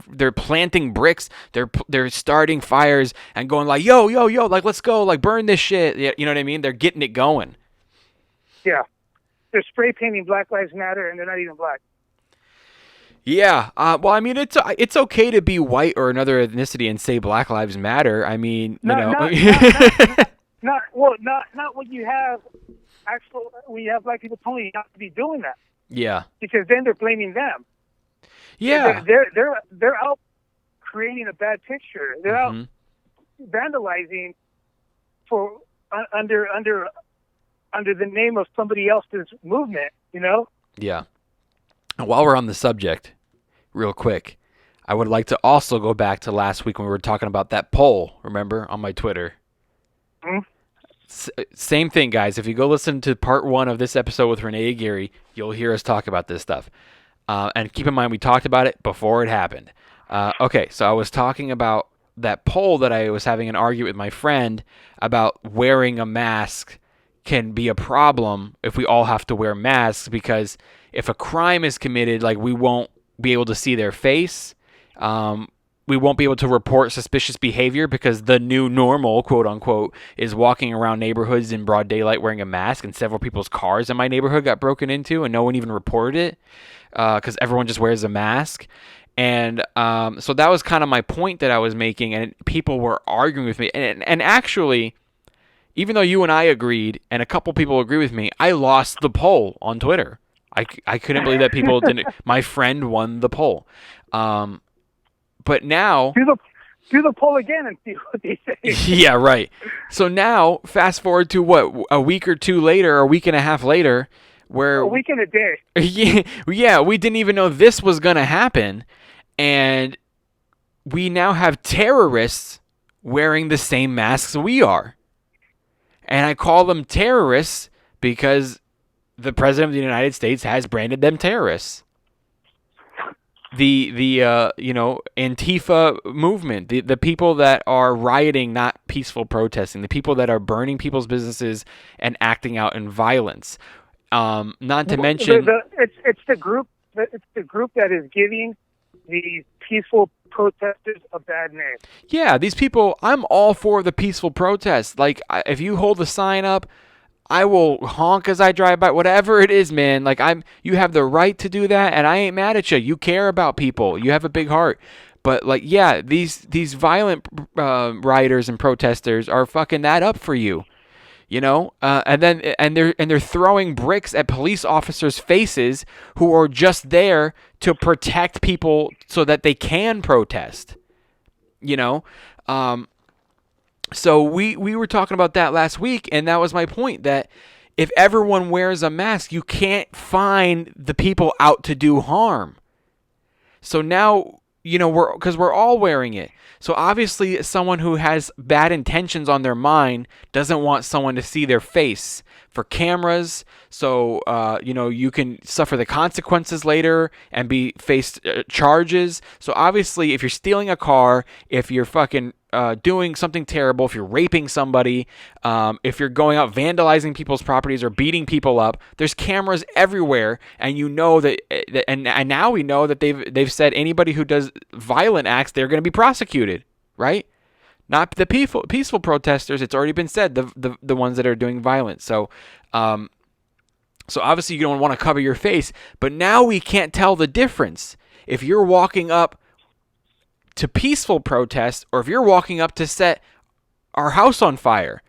S2: they're planting bricks. They're starting fires and going like, yo, like, let's go, like, burn this shit. You know what I mean? They're getting it going.
S4: Yeah. They're spray painting Black Lives Matter, and they're not even black.
S2: Yeah. Well, I mean, it's okay to be white or another ethnicity and say Black Lives Matter. I mean,
S4: Not when you have when you have black people telling you not to be doing that.
S2: Yeah.
S4: Because then they're blaming them.
S2: Yeah.
S4: They're out creating a bad picture. They're out vandalizing for under the name of somebody else's movement, you know?
S2: Yeah. And while we're on the subject, real quick, I would like to also go back to last week when we were talking about that poll, remember, on my Twitter.
S4: Mm-hmm.
S2: Same thing, guys. If you go listen to part 1 of this episode with Rene Aguirre, you'll hear us talk about this stuff. And keep in mind, we talked about it before it happened. Okay, so I was talking about that poll that I was having an argument with my friend about wearing a mask can be a problem if we all have to wear masks, because if a crime is committed, like, we won't be able to see their face. We won't be able to report suspicious behavior because the new normal, quote unquote, is walking around neighborhoods in broad daylight wearing a mask, and several people's cars in my neighborhood got broken into and no one even reported it because everyone just wears a mask. And so that was kind of my point that I was making, and people were arguing with me. And actually, even though you and I agreed and a couple people agree with me, I lost the poll on Twitter. I couldn't believe that people didn't. My friend won the poll. But now...
S4: do the poll again and see what they say.
S2: Yeah, right. So now, fast forward to what, a week or two later, or a week and a half later, where
S4: A week and a day.
S2: yeah, we didn't even know this was going to happen, and we now have terrorists wearing the same masks we are. And I call them terrorists because the President of the United States has branded them terrorists. The Antifa movement, the people that are rioting, not peaceful protesting, the people that are burning people's businesses and acting out in violence. Not to mention,
S4: it's the group that is giving the peaceful protesters a bad name.
S2: yeah, these people. I'm all for the peaceful protests. Like, if you hold a sign up, I will honk as I drive by. Whatever it is, man. Like, you have the right to do that, and I ain't mad at you. You care about people. You have a big heart. But like, yeah, these violent rioters and protesters are fucking that up for you. You know, and they're throwing bricks at police officers' faces who are just there to protect people so that they can protest. You know, so we were talking about that last week, and that was my point, that if everyone wears a mask, you can't find the people out to do harm. So now, you know, we're all wearing it. So obviously someone who has bad intentions on their mind doesn't want someone to see their face for cameras. So, you can suffer the consequences later and be faced charges. So obviously if you're stealing a car, if you're fucking doing something terrible, if you're raping somebody, if you're going out vandalizing people's properties or beating people up, there's cameras everywhere, and you know that, and now we know that they've said anybody who does violent acts, they're going to be prosecuted, right? Not the peaceful protesters. It's already been said, the ones that are doing violence. So obviously you don't want to cover your face, but now we can't tell the difference if you're walking up to peaceful protest or if you're walking up to set our house on fire.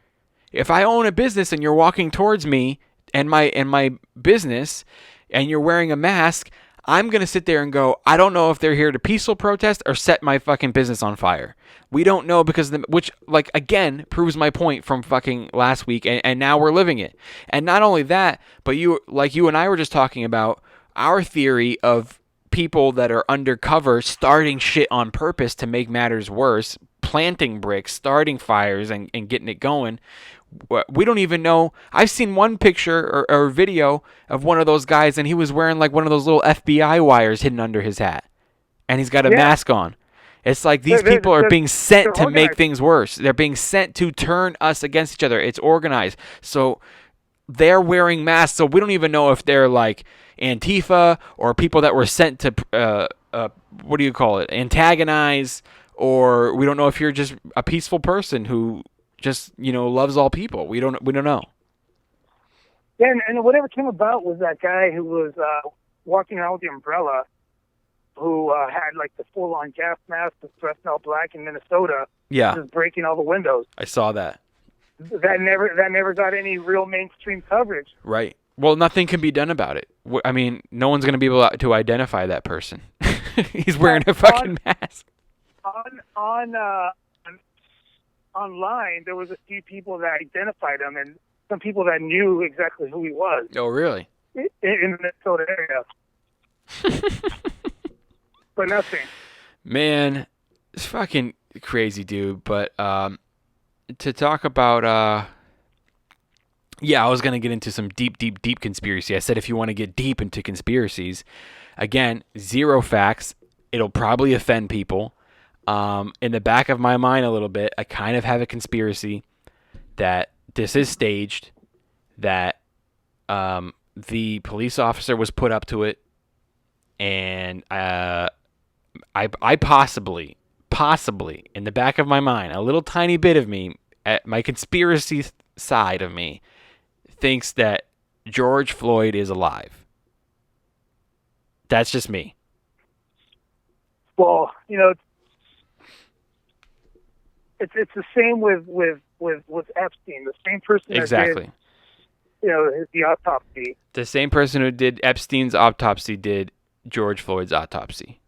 S2: If I own a business and you're walking towards me and my business and you're wearing a mask, I'm going to sit there and go, I don't know if they're here to peaceful protest or set my fucking business on fire. We don't know which again proves my point from fucking last week, and now we're living it. And not only that, but you and I were just talking about our theory of people that are undercover starting shit on purpose to make matters worse, planting bricks, starting fires, and getting it going. We don't even know. I've seen one picture or video of one of those guys, and he was wearing like one of those little FBI wires hidden under his hat, and he's got a mask on. It's like these people are being sent to make things worse. They're being sent to turn us against each other. It's organized. So they're wearing masks, so we don't even know if they're like Antifa or people that were sent to antagonize, or we don't know if you're just a peaceful person who just loves all people. We don't know.
S4: Yeah, and whatever came about was that guy who was walking around with the umbrella, who had like the full-on gas mask, was dressed all black in Minnesota.
S2: Yeah,
S4: just breaking all the windows.
S2: I saw that.
S4: That never got any real mainstream coverage. Right.
S2: Well, nothing can be done about it. I mean, no one's going to be able to identify that person. He's wearing a fucking mask.
S4: Online, there was a few people that identified him, and some people that knew exactly who he was.
S2: Oh, really?
S4: In the Minnesota area. But nothing. Man,
S2: it's fucking crazy, dude. But to talk about, I was going to get into some deep conspiracy. I said if you want to get deep into conspiracies, again, zero facts. It'll probably offend people. In the back of my mind a little bit, I kind of have a conspiracy that this is staged, that the police officer was put up to it, and I possibly, in the back of my mind, a little tiny bit of me, at my conspiracy side of me, thinks that George Floyd is alive. That's just me.
S4: Well, it's the same with Epstein, the same person
S2: exactly.
S4: That did, the autopsy.
S2: The same person who did Epstein's autopsy did George Floyd's autopsy.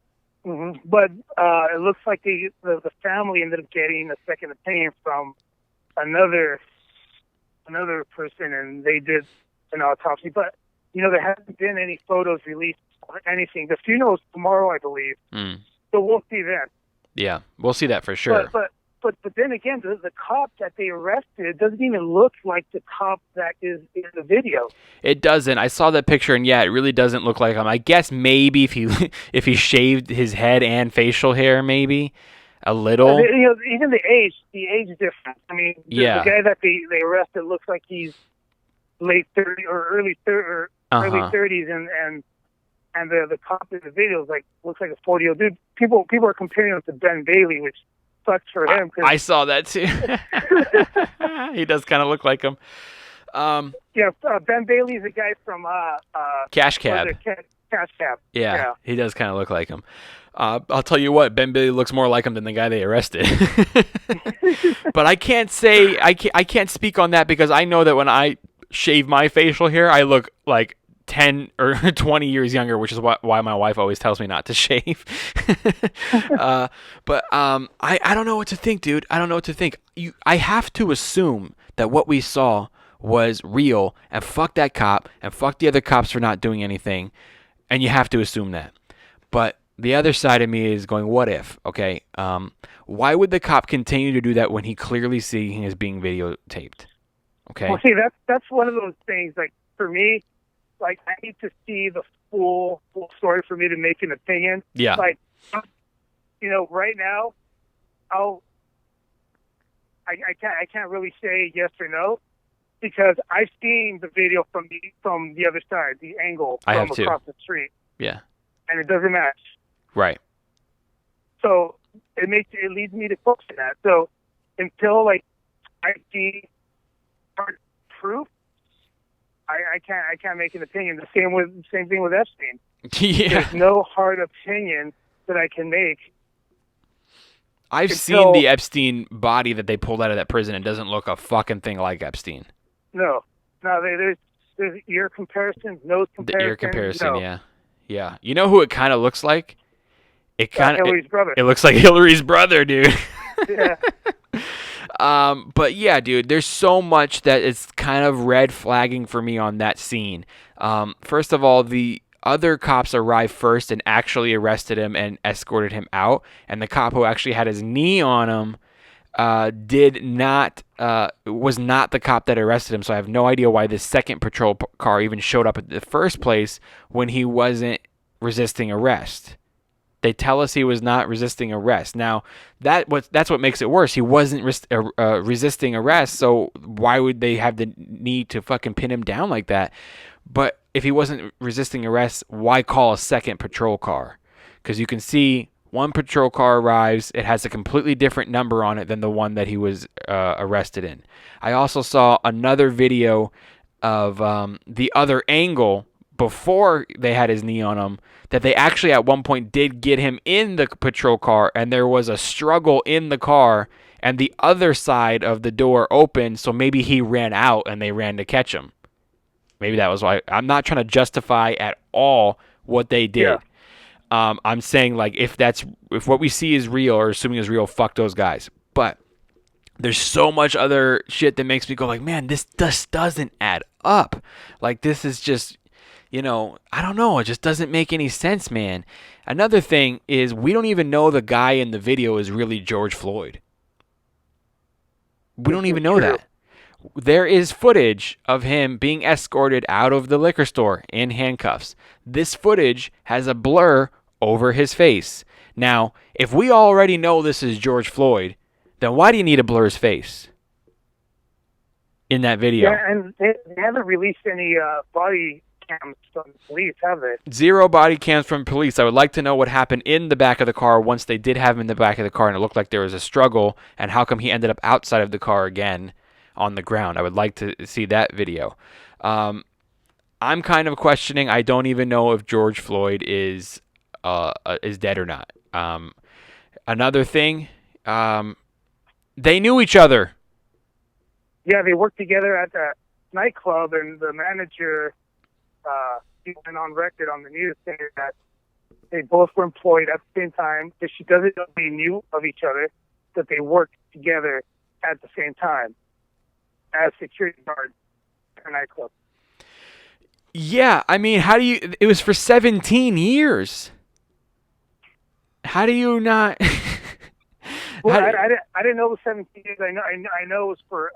S4: But it looks like the family ended up getting a second opinion from another person, and they did an autopsy. But there hasn't been any photos released or anything. The funeral is tomorrow, I believe. So we'll see then.
S2: Yeah, we'll see that for sure.
S4: But then again, the cop that they arrested doesn't even look like the cop that is in the video.
S2: It doesn't. I saw that picture, and yeah, it really doesn't look like him. I guess maybe if he shaved his head and facial hair, maybe a little.
S4: Even the age is different. I mean, the guy that they arrested looks like he's late 30s or early 30s, and the cop in the video looks like a 40-year-old dude. People are comparing him to Ben Bailey, which sucks for him.
S2: I saw that too. He does kind of look like him.
S4: Ben Bailey's the guy from
S2: Cash Cab.
S4: Cash Cab.
S2: Yeah, he does kind of look like him. I'll tell you what, Ben Bailey looks more like him than the guy they arrested. But I can't say I can't speak on that because I know that when I shave my facial hair, I look like 10 or 20 years younger, which is why my wife always tells me not to shave. But I don't know what to think, dude. I don't know what to think. I have to assume that what we saw was real, and fuck that cop, and fuck the other cops for not doing anything, and you have to assume that. But the other side of me is going, what if? Okay, why would the cop continue to do that when he clearly sees he is being videotaped? Okay.
S4: Well, see, that's one of those things. Like for me, I need to see the full story for me to make an opinion.
S2: Yeah.
S4: Right now, I can't really say yes or no because I've seen the video from the other side, the angle from across the street.
S2: Yeah. And
S4: it doesn't match.
S2: Right.
S4: So it leads me to question that. So until I see hard proof, I can't make an opinion. The same thing with Epstein.
S2: Yeah.
S4: There's no hard opinion that I can make.
S2: I've seen the Epstein body that they pulled out of that prison. It doesn't look a fucking thing like Epstein.
S4: No. There's ear comparisons, nose comparisons.
S2: The ear comparison,
S4: no.
S2: Yeah. You know who it kind of looks like?
S4: Hillary's brother.
S2: It looks like Hillary's brother, dude.
S4: Yeah.
S2: But yeah, dude, there's so much that it's kind of red flagging for me on that scene. First of all, the other cops arrived first and actually arrested him and escorted him out. And the cop who actually had his knee on him was not the cop that arrested him. So I have no idea why the second patrol car even showed up in the first place when he wasn't resisting arrest. They tell us he was not resisting arrest. Now, that's what makes it worse. He wasn't resisting arrest, so why would they have the need to fucking pin him down like that? But if he wasn't resisting arrest, why call a second patrol car? Because you can see one patrol car arrives. It has a completely different number on it than the one that he was arrested in. I also saw another video of the other angle before they had his knee on him, that they actually at one point did get him in the patrol car, and there was a struggle in the car, and the other side of the door opened, so maybe he ran out and they ran to catch him. Maybe that was why. I'm not trying to justify at all what they did. Yeah. I'm saying, if what we see is real, or assuming is real, fuck those guys. But there's so much other shit that makes me go man, this just doesn't add up. This is just, I don't know. It just doesn't make any sense, man. Another thing is we don't even know the guy in the video is really George Floyd. We don't even know that. There is footage of him being escorted out of the liquor store in handcuffs. This footage has a blur over his face. Now, if we already know this is George Floyd, then why do you need to blur his face in that video?
S4: Yeah, and they haven't released any body cams from police, have they?
S2: 0 body cams from police. I would like to know what happened in the back of the car once they did have him in the back of the car and it looked like there was a struggle, and how come he ended up outside of the car again on the ground. I would like to see that video. I'm kind of questioning. I don't even know if George Floyd is dead or not. Another thing, they knew each other.
S4: Yeah, they worked together at the nightclub, and the manager went on record on the news saying that They both were employed at the same time. If she doesn't know they knew of each other, that they worked together at the same time as security guards at a nightclub.
S2: Yeah, I mean, how do you? It was for 17 years. How do you not?
S4: Well, I didn't know it was 17 years. I know it was for.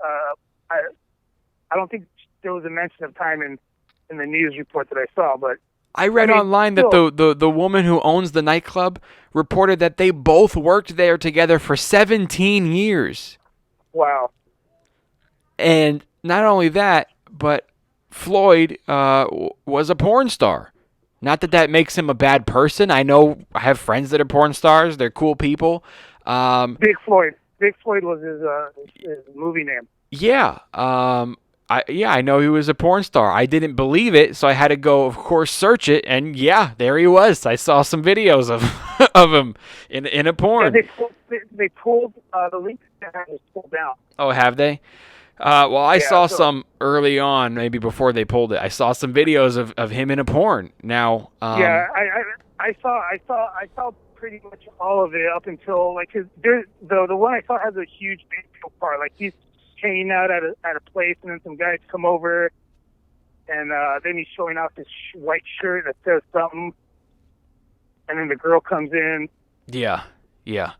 S4: I don't think there was a mention of time in the news report that I saw, but
S2: I read online that the woman who owns the nightclub reported that they both worked there together for 17 years.
S4: Wow.
S2: And not only that, but Floyd was a porn star. Not that that makes him a bad person. I know I have friends that are porn stars. They're cool people.
S4: Big Floyd. Big Floyd was his movie name.
S2: Yeah. I know he was a porn star. I didn't believe it, so I had to go, of course, search it, and yeah, there he was. I saw some videos of of him in a porn.
S4: Yeah, they pulled the link that was pulled down.
S2: Oh, have they? Well, I saw some early on, maybe before they pulled it. I saw some videos of him in a porn. Now,
S4: yeah, I saw pretty much all of it up until cause the one I saw has a huge video part. Like he's hanging out at a place, and then some guys come over, and then he's showing off his white shirt that says something, and then the girl comes in.
S2: Yeah.
S4: Yeah,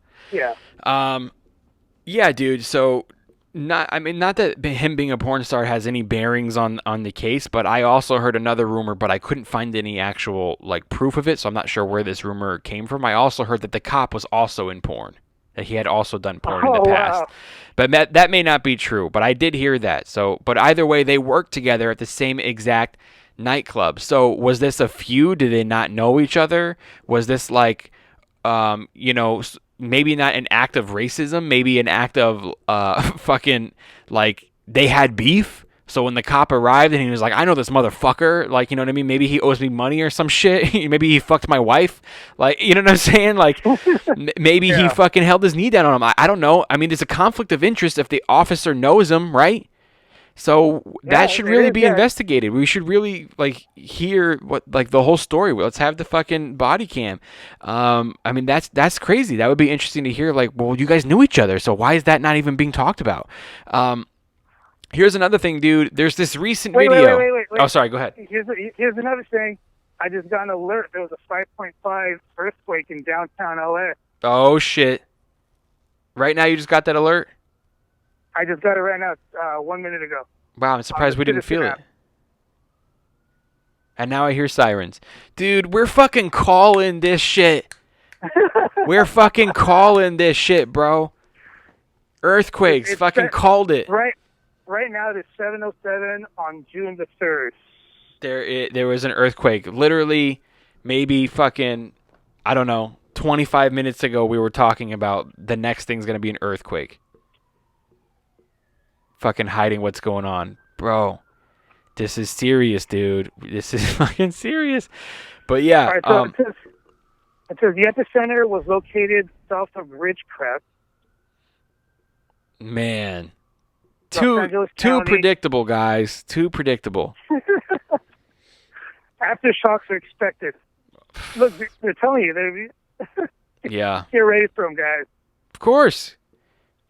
S2: dude. So. Not that him being a porn star has any bearings on the case, but I also heard another rumor, but I couldn't find any actual proof of it, so I'm not sure where this rumor came from. I also heard that the cop was also in porn, that he had also done porn in the past.
S4: Wow.
S2: But that may not be true, but I did hear that. So, but either way, they worked together at the same exact nightclub. So, was this a feud? Did they not know each other? Was this maybe not an act of racism, maybe an act of they had beef. So when the cop arrived and he was like, I know this motherfucker, you know what I mean? Maybe he owes me money or some shit. Maybe he fucked my wife. You know what I'm saying? Maybe he fucking held his knee down on him. I don't know. I mean, there's a conflict of interest if the officer knows him, right? So that should really be investigated. We should really hear what the whole story. Let's have the fucking body cam. I mean that's crazy. That would be interesting to hear. Well, you guys knew each other, so why is that not even being talked about? Here's another thing, dude. There's this recent video.
S4: Wait.
S2: Oh, sorry. Go ahead.
S4: Here's another thing. I just got an alert. There was a 5.5 earthquake in downtown LA.
S2: Oh shit! Right now, you just got that alert?
S4: I just got it right now, 1 minute ago.
S2: Wow, I'm surprised we didn't feel it. And now I hear sirens. Dude, we're fucking calling this shit. We're fucking calling this shit, bro. Earthquakes, fucking called it.
S4: Right now, it's 7:07 on June the 3rd.
S2: There was an earthquake. Literally, maybe fucking, I don't know, 25 minutes ago we were talking about the next thing's going to be an earthquake. Fucking hiding what's going on. Bro, this is serious, dude. This is fucking serious. But yeah.
S4: All right, so it says the epicenter was located south of Ridgecrest.
S2: Man. Too predictable, guys. Too predictable.
S4: Aftershocks are expected. Look, they're telling you.
S2: Yeah.
S4: Get ready for them, guys.
S2: Of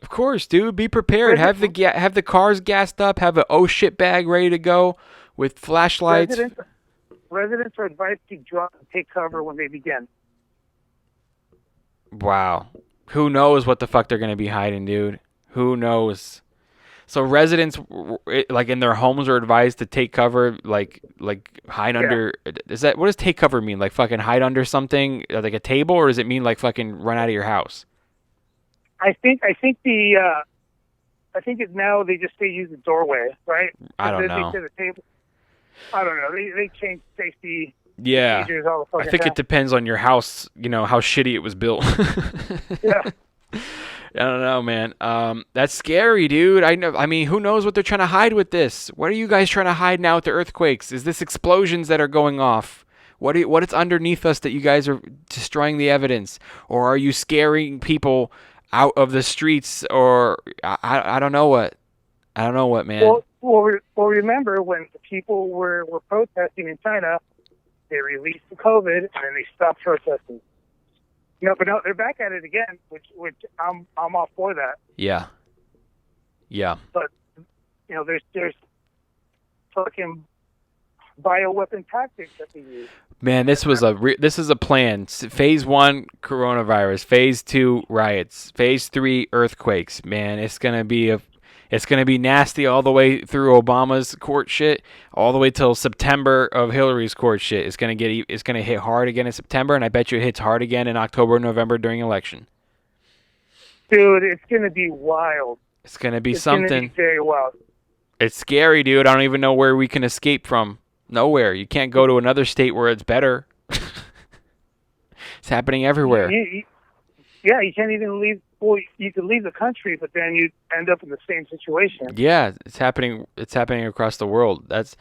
S2: course, dude. Be prepared. Have the cars gassed up. Have an oh shit bag ready to go with flashlights.
S4: Residents are advised to drop and take cover when they begin.
S2: Wow. Who knows what the fuck they're going to be hiding, dude? Who knows? So residents, in their homes, are advised to take cover, hide under. What does take cover mean? Fucking hide under something, like a table, or does it mean fucking run out of your house?
S4: I think it's now they just use the doorway, right?
S2: I don't know.
S4: The table. I don't know. They change safety.
S2: Yeah.
S4: All the
S2: I think it depends on your house. How shitty it was built.
S4: Yeah.
S2: I don't know, man. That's scary, dude. I mean, who knows what they're trying to hide with this? What are you guys trying to hide now with the earthquakes? Is this explosions that are going off? What is underneath us that you guys are destroying the evidence? Or are you scaring people out of the streets? Or I don't know what. I don't know what, man.
S4: Well, remember when the people were protesting in China, they released the COVID, and then they stopped protesting. But no, they're back at it again, which I'm all for that.
S2: Yeah. Yeah.
S4: But there's fucking bioweapon tactics that they use.
S2: Man, this is a plan. Phase 1, coronavirus. Phase 2, riots. Phase 3, earthquakes. Man, it's gonna be nasty all the way through Obama's court shit, all the way till September of Hillary's court shit. It's gonna hit hard again in September, and I bet you it hits hard again in October and November during election.
S4: Dude, it's gonna be wild.
S2: It's gonna be
S4: It's
S2: something.
S4: gonna be very wild.
S2: It's scary, dude. I don't even know where we can escape from. Nowhere. You can't go to another state where it's better. It's happening everywhere.
S4: You can't even leave. Well, you could leave the country, but then you end up in the same situation.
S2: Yeah, it's happening. It's happening across the world. But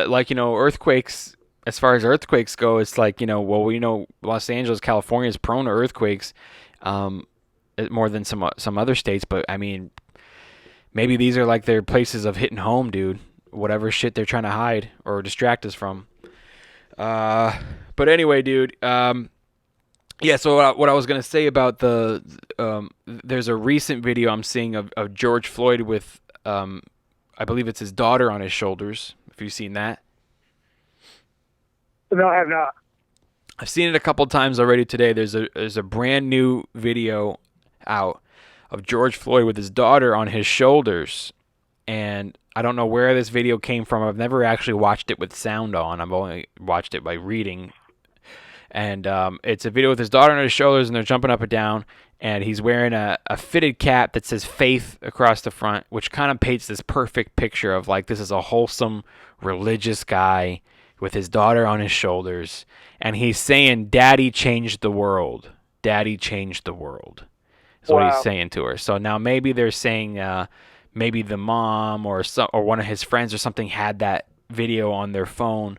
S2: earthquakes. As far as earthquakes go, it's like we know Los Angeles, California is prone to earthquakes, more than some other states. But I mean, maybe these are like their places of hitting home, dude. Whatever shit they're trying to hide or distract us from. But anyway, dude. Yeah. So what I was gonna say about there's a recent video I'm seeing of George Floyd with I believe it's his daughter on his shoulders. If you've seen that.
S4: No, I have not.
S2: I've seen it a couple times already today. There's a brand new video out of George Floyd with his daughter on his shoulders, and I don't know where this video came from. I've never actually watched it with sound on. I've only watched it by reading. And it's a video with his daughter on his shoulders, and they're jumping up and down, and he's wearing a fitted cap that says faith across the front, which kind of paints this perfect picture of like this is a wholesome, religious guy with his daughter on his shoulders, and he's saying, "Daddy changed the world. Daddy changed the world." Is what he's saying to her. So now maybe they're saying maybe the mom or one of his friends or something had that video on their phone,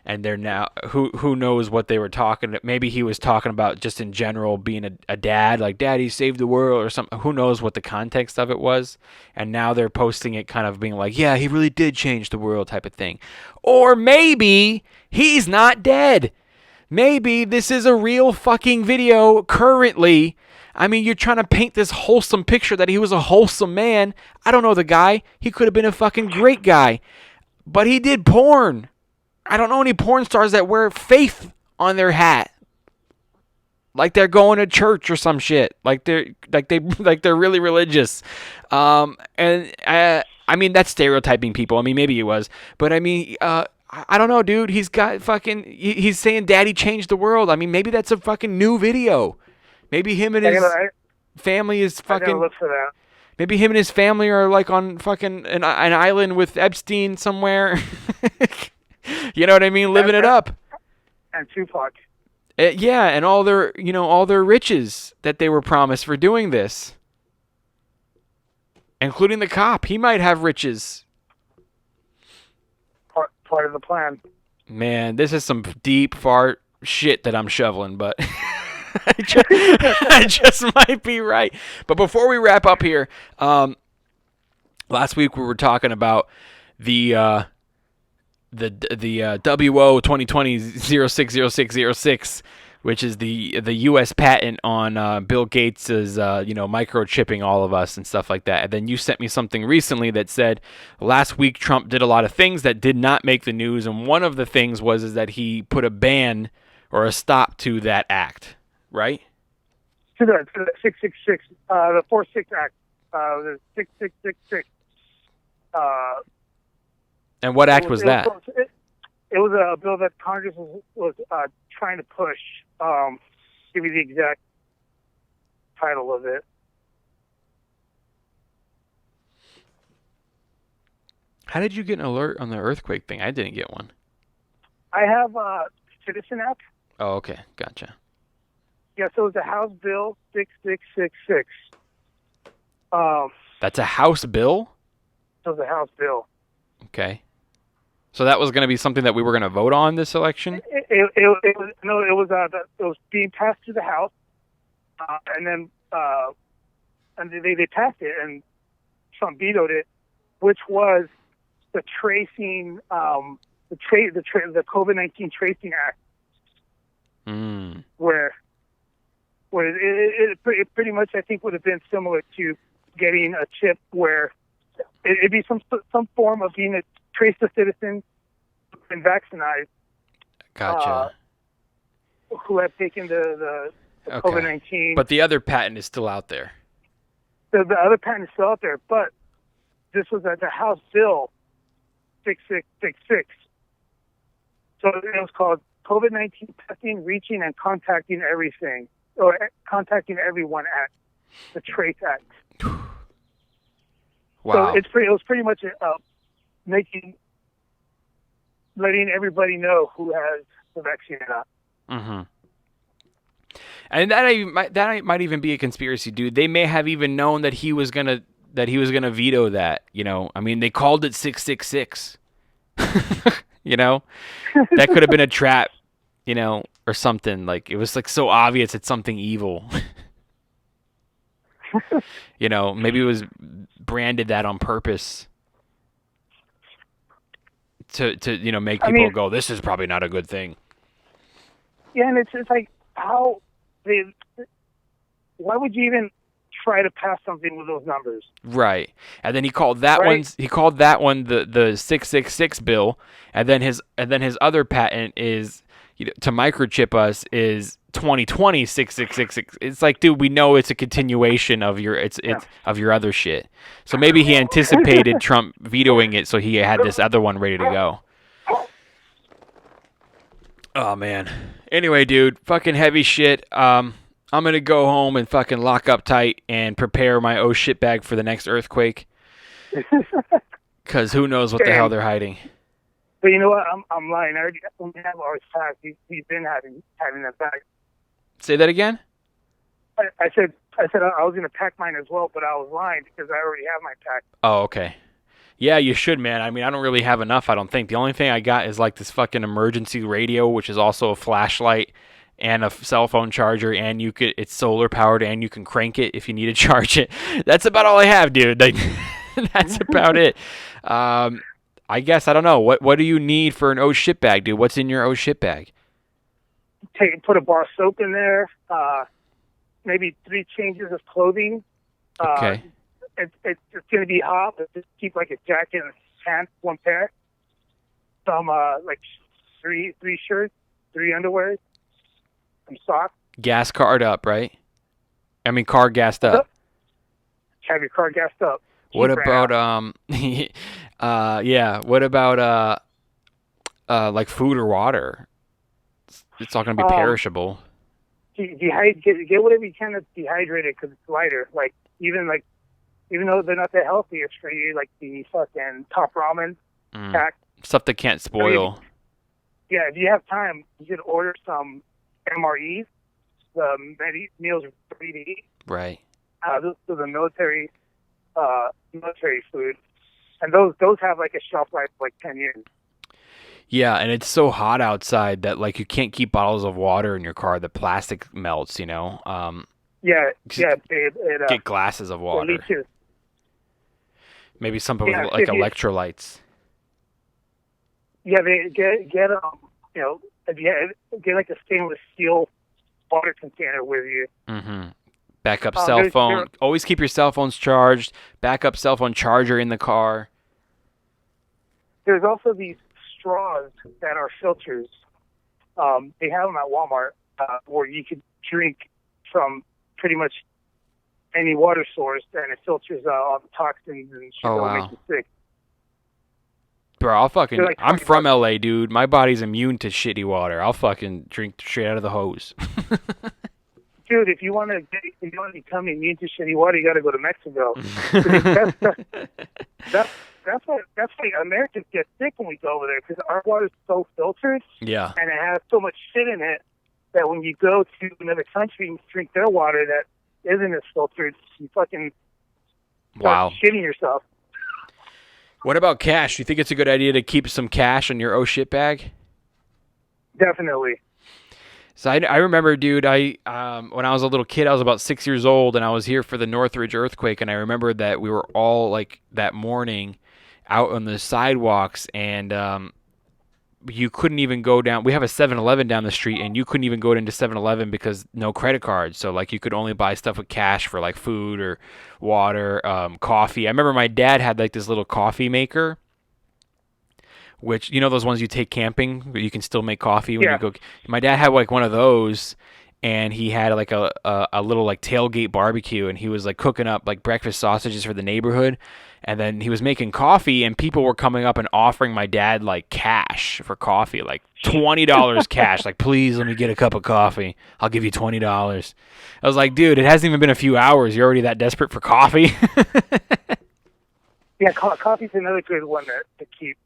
S2: and they're now who knows what they were talking. Maybe he was talking about just in general being a dad, like Daddy saved the world or something. Who knows what the context of it was? And now they're posting it kind of being like, yeah, he really did change the world type of thing. Or maybe he's not dead. Maybe this is a real fucking video currently. I mean, you're trying to paint this wholesome picture that he was a wholesome man. I don't know the guy. He could have been a fucking great guy. But he did porn. I don't know any porn stars that wear faith on their hat. Like they're going to church or some shit. Like they're really religious. I mean, that's stereotyping people. I mean, maybe he was. But I mean, I don't know, dude. He's saying Daddy changed the world. I mean, maybe that's a fucking new video. Maybe him and his family is fucking. I gotta look for that. Maybe him and his family are like on fucking an island with Epstein somewhere. You know what I mean? Living it up.
S4: And Tupac.
S2: Yeah, and all their riches that they were promised for doing this, including the cop. He might have riches.
S4: Part of the plan. Man,
S2: this is some deep fart shit that I'm shoveling, but. I just might be right. But before we wrap up here, last week we were talking about the WO 2020-060606, which is the U.S. patent on Bill Gates' microchipping all of us and stuff like that. And then you sent me something recently that said last week Trump did a lot of things that did not make the news, and one of the things was that he put a ban or a stop to that act. Right?
S4: To the 666, the 46 Act, the 6666.
S2: And what act was that?
S4: It was a bill that Congress was trying to push. Give you the exact title of it.
S2: How did you get an alert on the earthquake thing? I didn't get one.
S4: I have Citizen app.
S2: Oh, okay. Gotcha.
S4: Yeah, so it's a House Bill 6666.
S2: That's a House bill?
S4: So it's a House bill.
S2: Okay. So that was going to be something that we were going to vote on this election?
S4: It was being passed through the House, and then they passed it, and Trump vetoed it, which was the tracing, the COVID-19 Tracing Act. where it pretty much, I think, would have been similar to getting a chip where it'd be some form of being a trace the citizen and vaccinated.
S2: Gotcha.
S4: Who have taken the
S2: Okay.
S4: COVID-19.
S2: But the other patent is still out there.
S4: The other patent is still out there, but this was at the House Bill 6666. So it was called COVID-19 testing, reaching, and contacting everything, or contacting everyone Act, the Trace Act.
S2: Wow.
S4: So it was pretty much letting everybody know who has the vaccine or not.
S2: Mm-hmm. And that might even be a conspiracy, dude. They may have even known that he was gonna veto that. You know, I mean, they called it 666. You know, that could have been a trap. You know, or something. Like, it was like so obvious it's something evil. You know, maybe it was branded that on purpose to make people go, this is probably not a good thing.
S4: Yeah, and it's like why would you even try to pass something with those numbers?
S2: Right. And then he called that one the 666 bill, and then his other patent is, to microchip us, is 2020 6666. It's like, dude, we know it's a continuation of your of your other shit. So maybe he anticipated Trump vetoing it, so he had this other one ready to go. Oh man. Anyway, dude, fucking heavy shit. I'm gonna go home and fucking lock up tight and prepare my shit bag for the next earthquake. Cause who knows what the hell they're hiding.
S4: But you know what? I'm lying. I already have ours packed. He's been having that back.
S2: Say that again?
S4: I said I was gonna pack mine as well, but I was lying because I already have mine packed.
S2: Oh, okay. Yeah, you should, man. I mean, I don't really have enough, I don't think. The only thing I got is like this fucking emergency radio, which is also a flashlight and a cell phone charger, and it's solar powered, and you can crank it if you need to charge it. That's about all I have, dude. Like, that's about it. I guess, I don't know. What do you need for an shit bag, dude? What's in your shit bag?
S4: Put a bar of soap in there. Maybe 3 changes of clothing.
S2: Okay.
S4: It's going to be hot, but just keep like a jacket and pants, 1 pair. Some like 3 shirts, 3 underwear, some socks.
S2: Gas card up, right? I mean, car gassed up.
S4: Have your car gassed up.
S2: What about what about like food or water? It's all gonna be perishable.
S4: Get whatever you can that's dehydrated because it's lighter. Like even though they're not the healthiest for you, like the fucking Top Ramen pack.
S2: Stuff that can't spoil.
S4: Yeah, if you have time, you could order some MREs, the meals ready to eat.
S2: Right.
S4: Those are the military food, and those have like a shelf life of like 10 years.
S2: Yeah, and it's so hot outside that like you can't keep bottles of water in your car. The plastic melts, you know. Get glasses of water. Maybe something with like electrolytes.
S4: Yeah, they get get like a stainless steel water container with you.
S2: Mm-hmm. Backup cell phone. Always keep your cell phones charged. Backup cell phone charger in the car.
S4: There's also these straws that are filters. They have them at Walmart where you could drink from pretty much any water source, and it filters all the toxins and shit that will make you sick.
S2: Bro, I'm from LA, dude. My body's immune to shitty water. I'll fucking drink straight out of the hose.
S4: Dude, if you want to become immune to shitty water, you got to go to Mexico. That's why Americans get sick when we go over there, because our water's so filtered.
S2: Yeah.
S4: And it has so much shit in it that when you go to another country and drink their water that isn't as filtered, you fucking start shitting yourself.
S2: What about cash? Do you think it's a good idea to keep some cash in your shit bag?
S4: Definitely.
S2: So I remember, dude, when I was a little kid, I was about 6 years old, and I was here for the Northridge earthquake, and I remember that we were all, like, that morning out on the sidewalks, and you couldn't even go down. We have a 7-Eleven down the street, and you couldn't even go into 7-Eleven because no credit cards. So like you could only buy stuff with cash for like food or water, coffee. I remember my dad had like this little coffee maker, which, you know, those ones you take camping, but you can still make coffee when you go. My dad had like one of those, and he had like a little like tailgate barbecue, and he was like cooking up like breakfast sausages for the neighborhood. And then he was making coffee, and people were coming up and offering my dad like cash for coffee, like $20 cash. Like, please let me get a cup of coffee. I'll give you $20. I was like, dude, it hasn't even been a few hours. You're already that desperate for coffee?
S4: Yeah, coffee's another good one to keep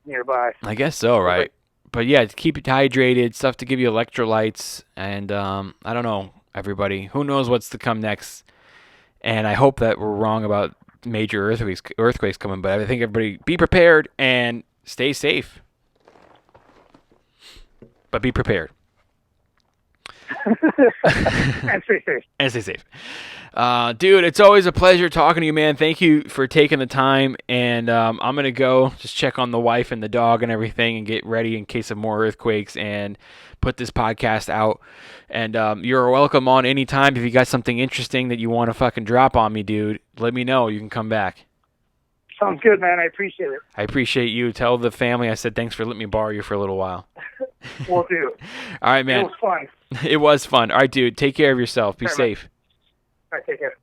S4: nearby.
S2: I guess so, right? But yeah, to keep it hydrated, stuff to give you electrolytes, and I don't know, everybody. Who knows what's to come next? And I hope that we're wrong about major earthquakes coming, but I think everybody be prepared and stay safe. But be prepared.
S4: And stay safe.
S2: And stay safe. Dude, it's always a pleasure talking to you, man. Thank you for taking the time. And I'm going to go just check on the wife and the dog and everything and get ready in case of more earthquakes and put this podcast out. And you're welcome on anytime. If you got something interesting that you want to fucking drop on me, dude, let me know. You can come back.
S4: Sounds good, man. I appreciate it.
S2: I appreciate you. Tell the family I said thanks for letting me borrow you for a little while.
S4: Will do.
S2: All right, man.
S4: It was fun.
S2: It was fun. All right, dude. Take care of yourself. Be safe.
S4: All right, take care.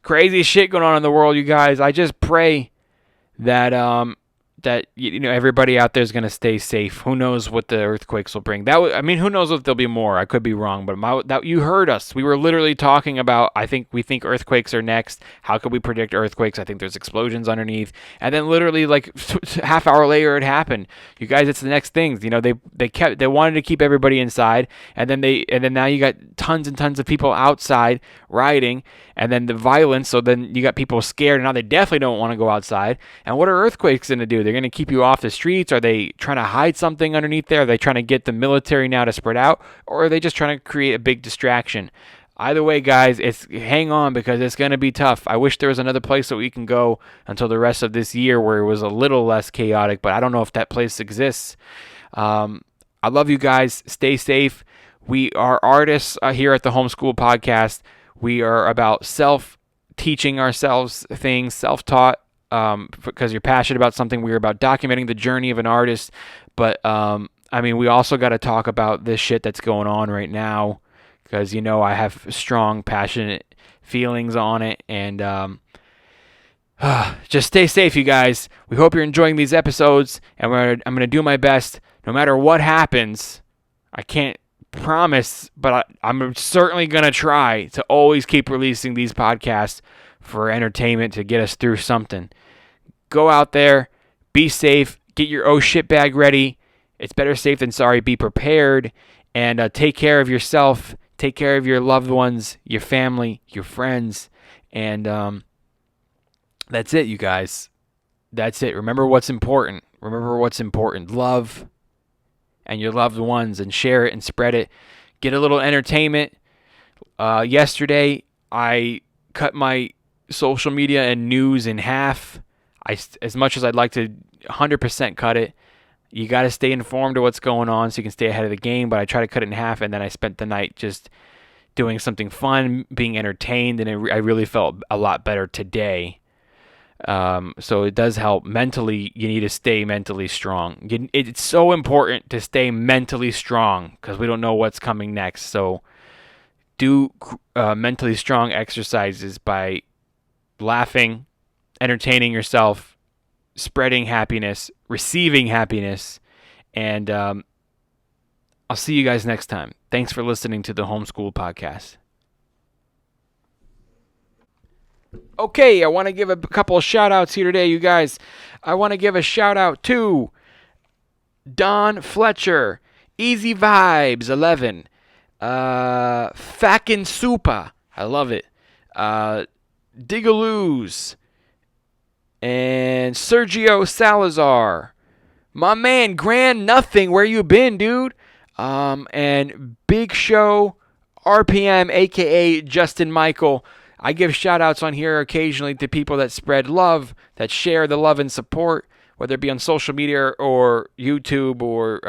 S2: Crazy shit going on in the world, you guys. I just pray that that everybody out there is going to stay safe. Who knows what the earthquakes will bring? Who knows if there'll be more? I could be wrong, but you heard us. We were literally talking about, we think earthquakes are next. How could we predict earthquakes? I think there's explosions underneath. And then literally like half hour later it happened. You guys, it's the next things. They wanted to keep everybody inside, and then now you got tons and tons of people outside rioting, and then the violence. So then you got people scared, and now they definitely don't want to go outside. And what are earthquakes going to do? They're going to keep you off the streets. Are they trying to hide something underneath there? Are they trying to get the military now to spread out? Or are they just trying to create a big distraction? Either way, guys, hang on because it's going to be tough. I wish there was another place that we can go until the rest of this year where it was a little less chaotic, but I don't know if that place exists. I love you guys. Stay safe. We are artists here at the Homeschool Podcast. We are about self-teaching ourselves things, self-taught, because you're passionate about something. We're about documenting the journey of an artist. But, we also got to talk about this shit that's going on right now because, I have strong, passionate feelings on it. And just stay safe, you guys. We hope you're enjoying these episodes. And I'm going to do my best no matter what happens. I can't promise, but I'm certainly going to try to always keep releasing these podcasts for entertainment to get us through something. Go out there, be safe, get your oh shit bag ready. It's better safe than sorry. Be prepared, and take care of yourself, take care of your loved ones, your family, your friends, and that's it, you guys. That's it. Remember what's important. Love and your loved ones, and share it and spread it. Get a little entertainment. Yesterday, I cut my social media and news in half. As much as I'd like to 100% cut it, you got to stay informed of what's going on so you can stay ahead of the game, but I try to cut it in half, and then I spent the night just doing something fun, being entertained, and I really felt a lot better today. So it does help. Mentally, you need to stay mentally strong. It's so important to stay mentally strong because we don't know what's coming next. So do mentally strong exercises by laughing, entertaining yourself, spreading happiness, receiving happiness, and I'll see you guys next time. Thanks for listening to the Homeschool Podcast. Okay, I want to give a couple of shout-outs here today, you guys. I want to give a shout-out to Don Fletcher, Easy Vibes 11, Fakin Supa, I love it, Digaloos, and Sergio Salazar. My man, Grand Nothing, where you been, dude? And Big Show, RPM, a.k.a. Justin Michael. I give shout-outs on here occasionally to people that spread love, that share the love and support. whether it be on social media or YouTube or,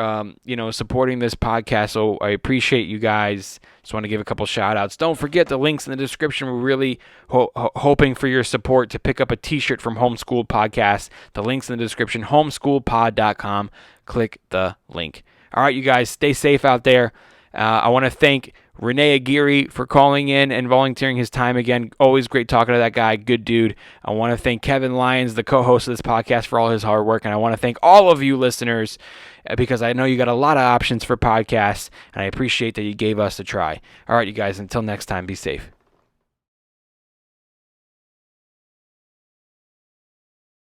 S2: supporting this podcast. So I appreciate you guys. Just want to give a couple shout outs. Don't forget the links in the description. We're really hoping for your support to pick up a t-shirt from Homeschooled Podcast. The link's in the description, homeschoolpod.com. Click the link. All right, you guys, stay safe out there. I want to thank Rene Aguirre for calling in and volunteering his time again. Always great talking to that guy. Good dude. I want to thank Kevin Lyons, the co-host of this podcast, for all his hard work. And I want to thank all of you listeners because I know you got a lot of options for podcasts, and I appreciate that you gave us a try. All right, you guys, until next time, be safe.